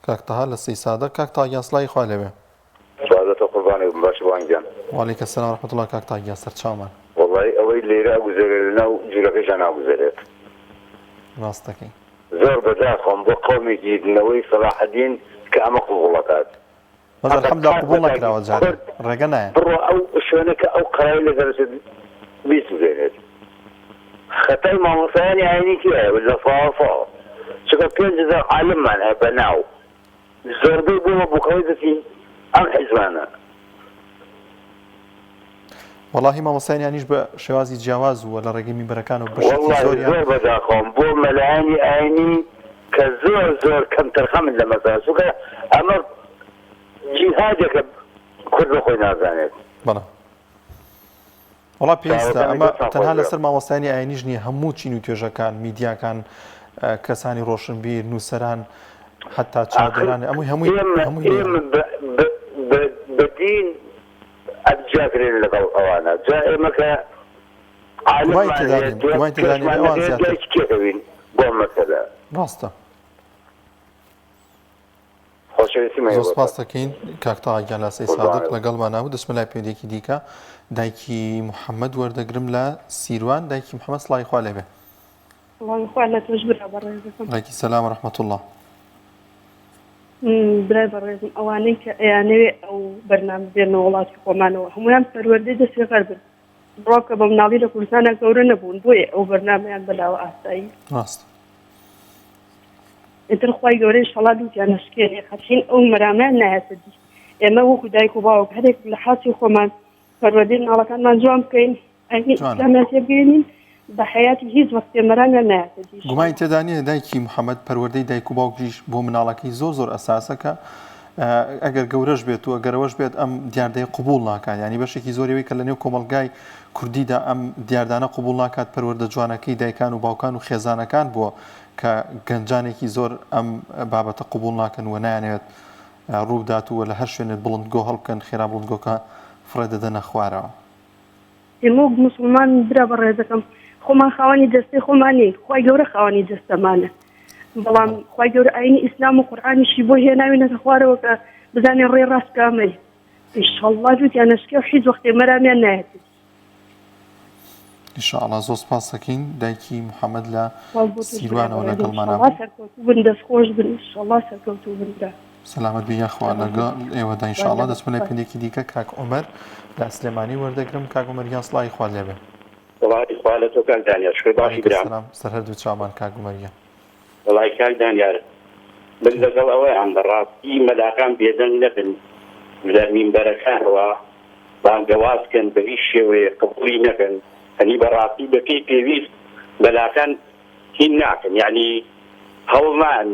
کاکتەها لە سەی سادە کاکتاگیان سڵاوی خوا لەوێ باش وانجان وعليك السلام ورحمة الله كاك طاق ياسر شامان والله اوي اللي راقو زرنا وجرقش انا ابو زرت راستكي زور بداخم بقومي جديد نوي صلاح الدين كأما قبولات بس الحمد لله قبول لك لا وجهك رجعنا برو او شونك او قرايل درس بيس زينت خطاي ما مصاني عيني كده ولا فافا شو كان جزء عالم معنا بناو زور بيقولوا بقويدتي ام حزبانا والله ما مصاني عنيش بشوازي جواز ولا رقمي منبركان والله زور بداخم بو ملعاني عيني كزور زور كم ترخم لما ساسوك اما جهادك كل خوينا زانت بلا والله بيستا اما تنها لسر ما مصاني عينيش ني همو چينو توجكان ميديا كان كساني روشنبير نوسران حتى تشادران همو بدين الجاكرين لك القوانا جائمك عالم كما تداني اوان زيادة كيفين قوم مثلا راستا زۆر سپاس دەکەین کاکتا گیان لە سەی سادق لەگەڵمانە و دەچمە لای پێوەندیەکی دیکە دایکی محەممەد وەردەگرم لە سیروان دایکی محەممەد سڵاوی خوا لێبێ ڕێکی سەلام و ڕەحمەت الله برای بەڕێزم ئەوانەی کە ئەیانەوێ ئەو بەرنامە بێنە وڵاتی خۆمانەوە هەمویان پەروەردەی دەستێغەر بن بڕۆکە بە مناڵی لە کوردستانە گەورە نەبوون بۆیە ئەو بەرنامەیان بەلاوە ئاسایی ڕاست ئیتر خوای گەورەی ئینشەڵا دووتیان نەشکێنێ خەچین ئەو مەرامەیان نایەتە دی ئێمە وەکو دایک و باوک هەرێک لە حاسی خۆمان پەروەردەی مناڵەکانمان جوان بکەین ئیسلامیان تێبگەێنین بە حەیاتی هیچ وەختێ مەرامەیان نایەتە دی گومانی تێدا نییە دایکی محەممەد پەروەردەی دایک و باوکیش بۆ مناڵەکەی زۆر ئەساسەکە ئەگەر گەورەش بێت و ئەگەرەوەش بێت ئەم دیاردەی قبول ناکات ینی بەشێکی زۆرەوەی کە لە نێو کۆمەلگای کوردیدا ئەم دیاردانە قبول ناکات پەروەردە جوانەکەی دایکان و باوکان و خێزانەکان بووە کە گەنجانێکی زۆر ئەم بابەتە قبول ناکەن و نایانەوێت ڕوودات و لە هەر شوێنێت بڵندگۆ هەڵبکەن خێرا بڵندگۆکە فڕێ دەدەنە خوارەوە هەموو مسلمان برا بەڕێز دەکەم خۆمان خاوەنی دەستەی خۆمانێ خی گەورە خاوەنی دەستەمانە بەڵام خی گەورە ئاینی ئیسلام و قورئانیشی بۆ هێناوینەتە خوارەوە کە بزانێن ڕێ ڕاست کامەی ئینشەڵڵا جوتیان نەشکێ و هیچ وەختێ مەرامیان نایەت ئینشاءڵڵا زۆر سپاس دەکەین دایکی محەممەد لە سیروانەوە لەگەڵمانە سەرکەوتوو بن دەستخۆش بن ئینشەڵڵا سەرکەوتوو بنرا سەلامەت بێ یاخوا لەگەڵ ئێوەدا ئینشاءڵڵا دەچمە لە پندێکی دیکە کاک عومەر لە سلێمانی وەردەگرم کاک عومەریان سڵاوی خوا لێبێ وڵاتی خوا لە تۆ کاک دانیار شکر باشی برام سەر هەردوو چاومان کاک عومەریان وڵای کاک دانیار من لەگەڵ ئەوەیان بەڕاستی مەلاکان بێدەنگ نەبن لە مینبەرەکانەوە بانگەوازکەن بە هیچ شێوەیە قبوڵی نەکەن هەنی بەڕاستی بەپێی پێویست مەلاکان هین ناکەن یعنی هەوڵمان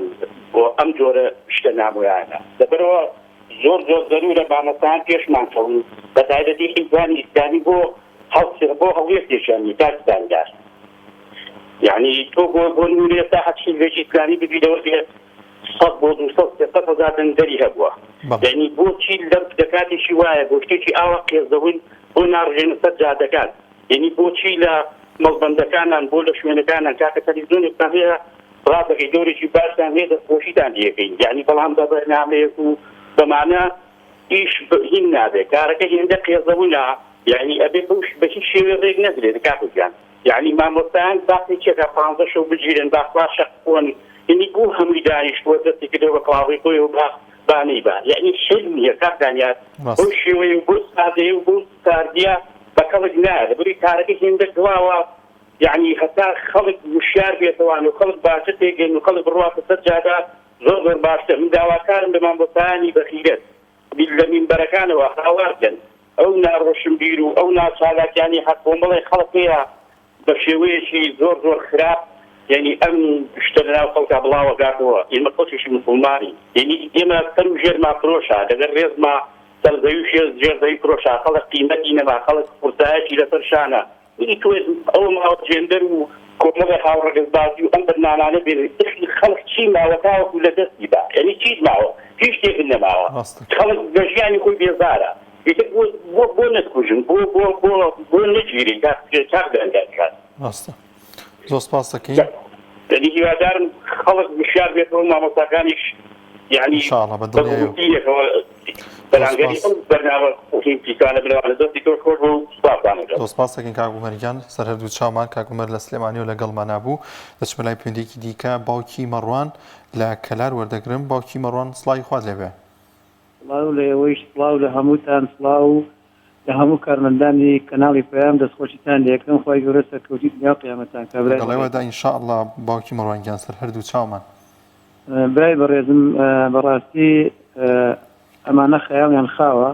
بۆ ئەم جۆرە شتە نامۆیانە لەبەرەوە زۆر زەرورە بامەستان پێشمان کەون بە تایبەتی حیزبانی ئیسلامی بۆ هەڵوێستێکیانی کاکدانیار یعنی تۆ بۆ نمونە ئێستا هەچ حیزبێکی ئیسلامی ببینەوە بێت 100 بۆ 200 دەری هەبووە یعنی بۆچی لەم دەکاتێکی وایە بۆ شتێکی ئاوا قێزەون بۆ ناڕژێنە سەر جادەکان یعنی بۆچی لە مەڵبەندەکانان بۆ لە شوێنەکانان کاکە تەلەڤیزیۆنێکتان هەیە ڕاستەکەی دۆرێکی باشتان هەیە دەستخۆشیتان لێکەین یعنی بەڵام بە بەرنامەیەک و بەمانە ئیش هین نابێت کارەکە هێندە قێزەوونە یعنی ئەبێ بە هیچ شێوێ ڕێک نەدرێت کاکوجیان یعنی مامۆستایان باقێکێکە 15 شەو بگیرن باخوا شەق بۆن یعنی بۆ هەمووی دانیشتووە دەستی کردەوە بە کڵاوی خۆی و بانەی بان یعنی شەل نییە کاکدانیار بۆ شێوەیە و بۆ سادەیە و بۆ ساردیە بە کەڵک نایە لەبەری کارەکە هێندە دواوە یعنی هەتا خەڵک وشیار بێتەوان و خەڵک باشە تێگەین و خەڵک بڕواتە سەر جادا زۆر باشتر من داواکارم بە مامۆستایانی بەخیرەت لە مینبەرەکانەوە هاوارکەن ئەو ناڕۆشنبیر و ئەو ناچالاکیانی حەق کۆمەڵی خەڵک هەیە بە شێوەیەکی زۆر خراپ یعنی ئەم شتە لەناو خەڵکا بڵاوە گاتەوە ئێمە خەڵکیشی مسڵمانی یعنی ئێمە سەر و ژێرما فرۆشە لەگەر ڕێزما سەرزەوی و ژێرزەوی فرۆشە خەڵک قیمەتی نەما خەڵک قورسایەکی لەسەر شانە یعنی تۆ ئەو ماوە جێندەر و کۆمەڵی هاوڕەگەزبازی و ئەم بەرنامانە بێنێت خەڵک چی ماوە تاوەکو لە دەستی با یعنی چیت ماوە هیچ شتێکن نەماوە خەڵک بە ژیانی خۆی بێزارە بۆ نەتکوژن بۆ نەگیری کاکدانیار زۆر سپاس دەکەین یعنی هیوادارم خەڵک وشیار بێتەوە مامۆستاکانیش یعنی ئینشاءڵڵا بەدڵنیایەوە بەرامگەری ئەم بەرنامە پیسانە بنەوە لە دەستی تۆ خۆش بۆ سوپاسانە زۆر سپاس دەکەین کاک عومەریان سەر هەردوو چاومان کاک عومەر لە سلێمانی و لەگەڵمان بوو دەچمە لای پێندێکی دیکە باوکی مەڕوان لە کەلار وەردەگرم باوکی مەڕوان سڵاوی خوات لێبێ سڵاو لە ئێوەیش سڵاو لە هەمووتان سڵاو لە هەموو کارمەندانی کەناڵی پەیام دەستخۆشیتان لێکم خی گەورە سەرکەوتی دنیا قیامەتان کابراەوەدا ئینشاءڵڵا باوکی مەڕوانگیان سەر هەردوو چاومان برای بەڕێزم بەڕاستی ئەمانە خەیاڵیان خاوە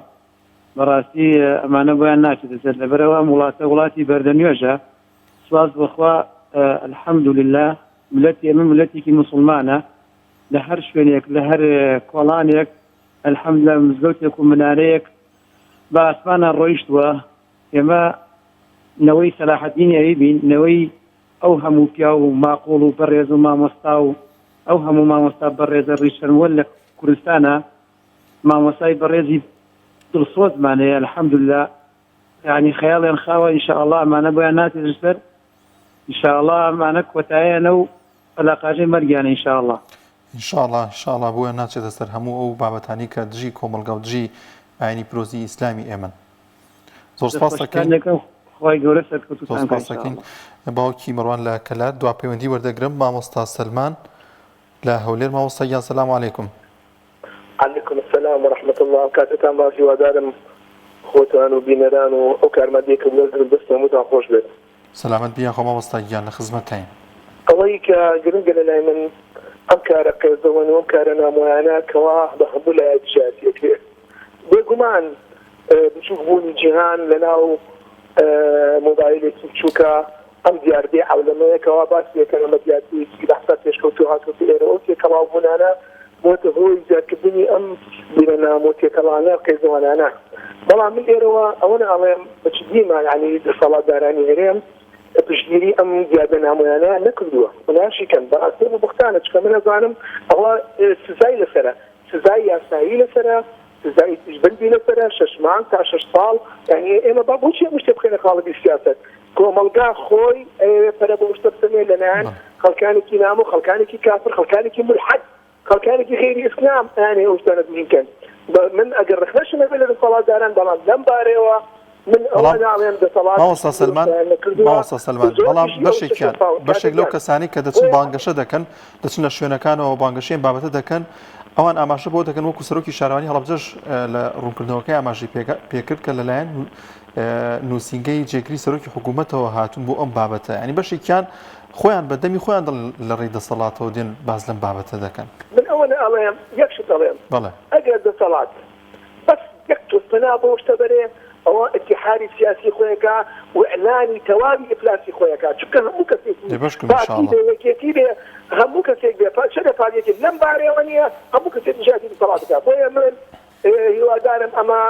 بەڕاستی ئەمانە بۆیان ناچێت دەسێت لەبەرەوە ئەم وڵاتی بەردەنوێژە سواز بخوا الحەمدولله ملەتی ئێمە ملەتێکی مسلمانە لە هەر شوێنێک لە هەر کۆڵانێک الحەمدولله مزگەوتێک و منارەیەک بە ئاسمانە ڕۆیشتووە ئێمە نەوەی سەلاحەدین ئەیبین نەوەی ئەو هەموو پیا و ماقۆڵ و بەڕێز و مامۆستا و ئەو هەموو مامۆستا بەڕێزە ڕیشەنوەل لە کوردستانە مامۆستای بەڕێزی دڵسۆزمانەیە الحەمدولله یعنی خەیاڵیان خاوە ئینشاءڵڵا ئەمانە بۆیان ناتێت سەر ئینشاءڵڵا ئەمانە کۆتاییانە و عەلاقاژەی مەرگیانە ئینشاءڵڵا ئینشاءڵڵا بۆیان ناچێتە سەر هەموو ئەو بابەتانی کە دژی کۆمەڵگە و دژی ئاینی پرۆزی ئیسلامی ئێمن زۆر سپاس دەکەین باوکی مەڕوان لە کەلار دوا پەیوەندی وەردەگرم مامۆستا سەلمان لە هەولێر مامۆستایان سەلام عەلەیکم علیکم السلام ورحمة الله کاتتان باش هیوادارم خۆتان و بینەران و ئەو کارمەندێک کە لەگەڵ دەست هەمووتان خۆش بێت سەلامەت بیا خۆ مامۆستایان لە خزمەتتین ئەوەی کە گرنگە لە لای من ئەم کارە قێزەوەن و ئەم کارە نامۆیانە کەوا بە هەموو لایەک جیاتیەکێ بێگومان بچووک بوونی جیهان لەناو مۆبایلێکی بچووکە ئەم دیاردەی عەولەمەیەکەوە باسیەکە لە مەدیاتێکی لەحسا پێشکەوتو هاتووە ئێرە ئەو تێکەڵاو بوونانە بۆتە هۆی زیادکردنی ئەم بیرەنامە و تێکەڵانە قێزەوانانە بەڵام من ئێرەوە ئەوەنە ئەڵێم بەچ دیمان ینی دەسەڵاتدارانی هەرێم پشتگیری ئەم زیادە نامۆیانە نەکردووە وناشیکەن بەڕاستی بختانە چکە من ئەزانم ئەوە سزای لەسەرە سزای یاسایی لەسەرە سزای تیژبندی لەسەرە 6 زمان تا 6 ساڵ يعني ئێمە با بۆچی ئەم شتێ بخێنە خاڵی سیاست کۆمەلگا خۆی پەرە بۆ شتە بسەمێ لەلایەن خەڵکانێکی نام و خەڵکانێکی کافر خەڵکانێکی ملحد خەڵکانێکی غێری ئیسلام یانێ ئەو شتانە بینکەن من ئەگەر ڕخنەشمە بێ لە دەسەڵاتداران بەڵام لەم بارەوە من ئەوە ناڵێن دەسەڵات ماوەستا سلمان بەڵام بەشێک لەو کەسانی کە دەچن بانگەشە دەکەن دەچن لە شوێنەکانەوە بانگەشەیان بابەتە دەکەن ئەوان ئاماژە بۆ دەکەن وەکو سەرۆکی شارەوانی هەڵبجەش لە ڕوونکردنەوەکەی ئاماژی پێکرد کە لەلایەن نووسینگەی جێگری سەرۆکی حکوومەتەوە هاتوون بۆ ئەم بابەتە ینی بەشێکیان خۆیان بەدەمی خۆیان لە ڕێی دەسەڵاتەوە دێن باز لەم بابەتە دەکەن من ئەوە ئەڵێم یەکشت ئەڵێم ئەگەر دەسەڵات بەس یەک تۆستەنا بۆ شتە بەرێ ئەوە اتحادی سیاسی خۆیەکە و ئەلانی تەواوی ئیفلاسی خۆیەکە چونکە هەموو کەسێکی بێ هەموو کەسێک بێ چ دەفاعلێکی لەم بارەوە نییە هەموو کەسێک نژادی دەسەڵاتەکە بۆیە من هیوادارم ئەمە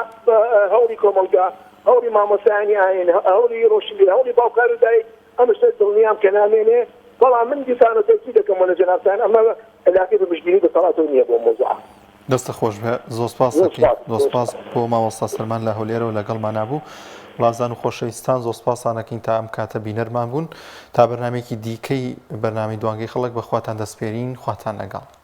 هەوڵی کۆمەلگا هەوڵی مامۆسایانی ئاین هەوڵی ڕۆشنبیر هەوڵی باوکار و دایک ئەم شتە دڵنیام کە نامێنێ بەڵام من دیسانە تەکید دەکەم وە لە جەنابتان ئەمە علاقەی بە بژبیری دەسەڵاتەوە نییە بۆ مۆزوع دەستە خۆش بێ زۆر سپاس دەکەین زۆر سپاس بۆ مامۆستا سلمان لە هەولێرەوە لەگەڵمان نابوو وڵازان و خۆشەویستان زۆر سپاسانەکەین تا ئەم کاتە بینەرمان بوون تا بەرنامێکی دیکەی بەرنامەی دوانگەی خەڵک بەخواتان دەسپێرین خواتان لەگەڵ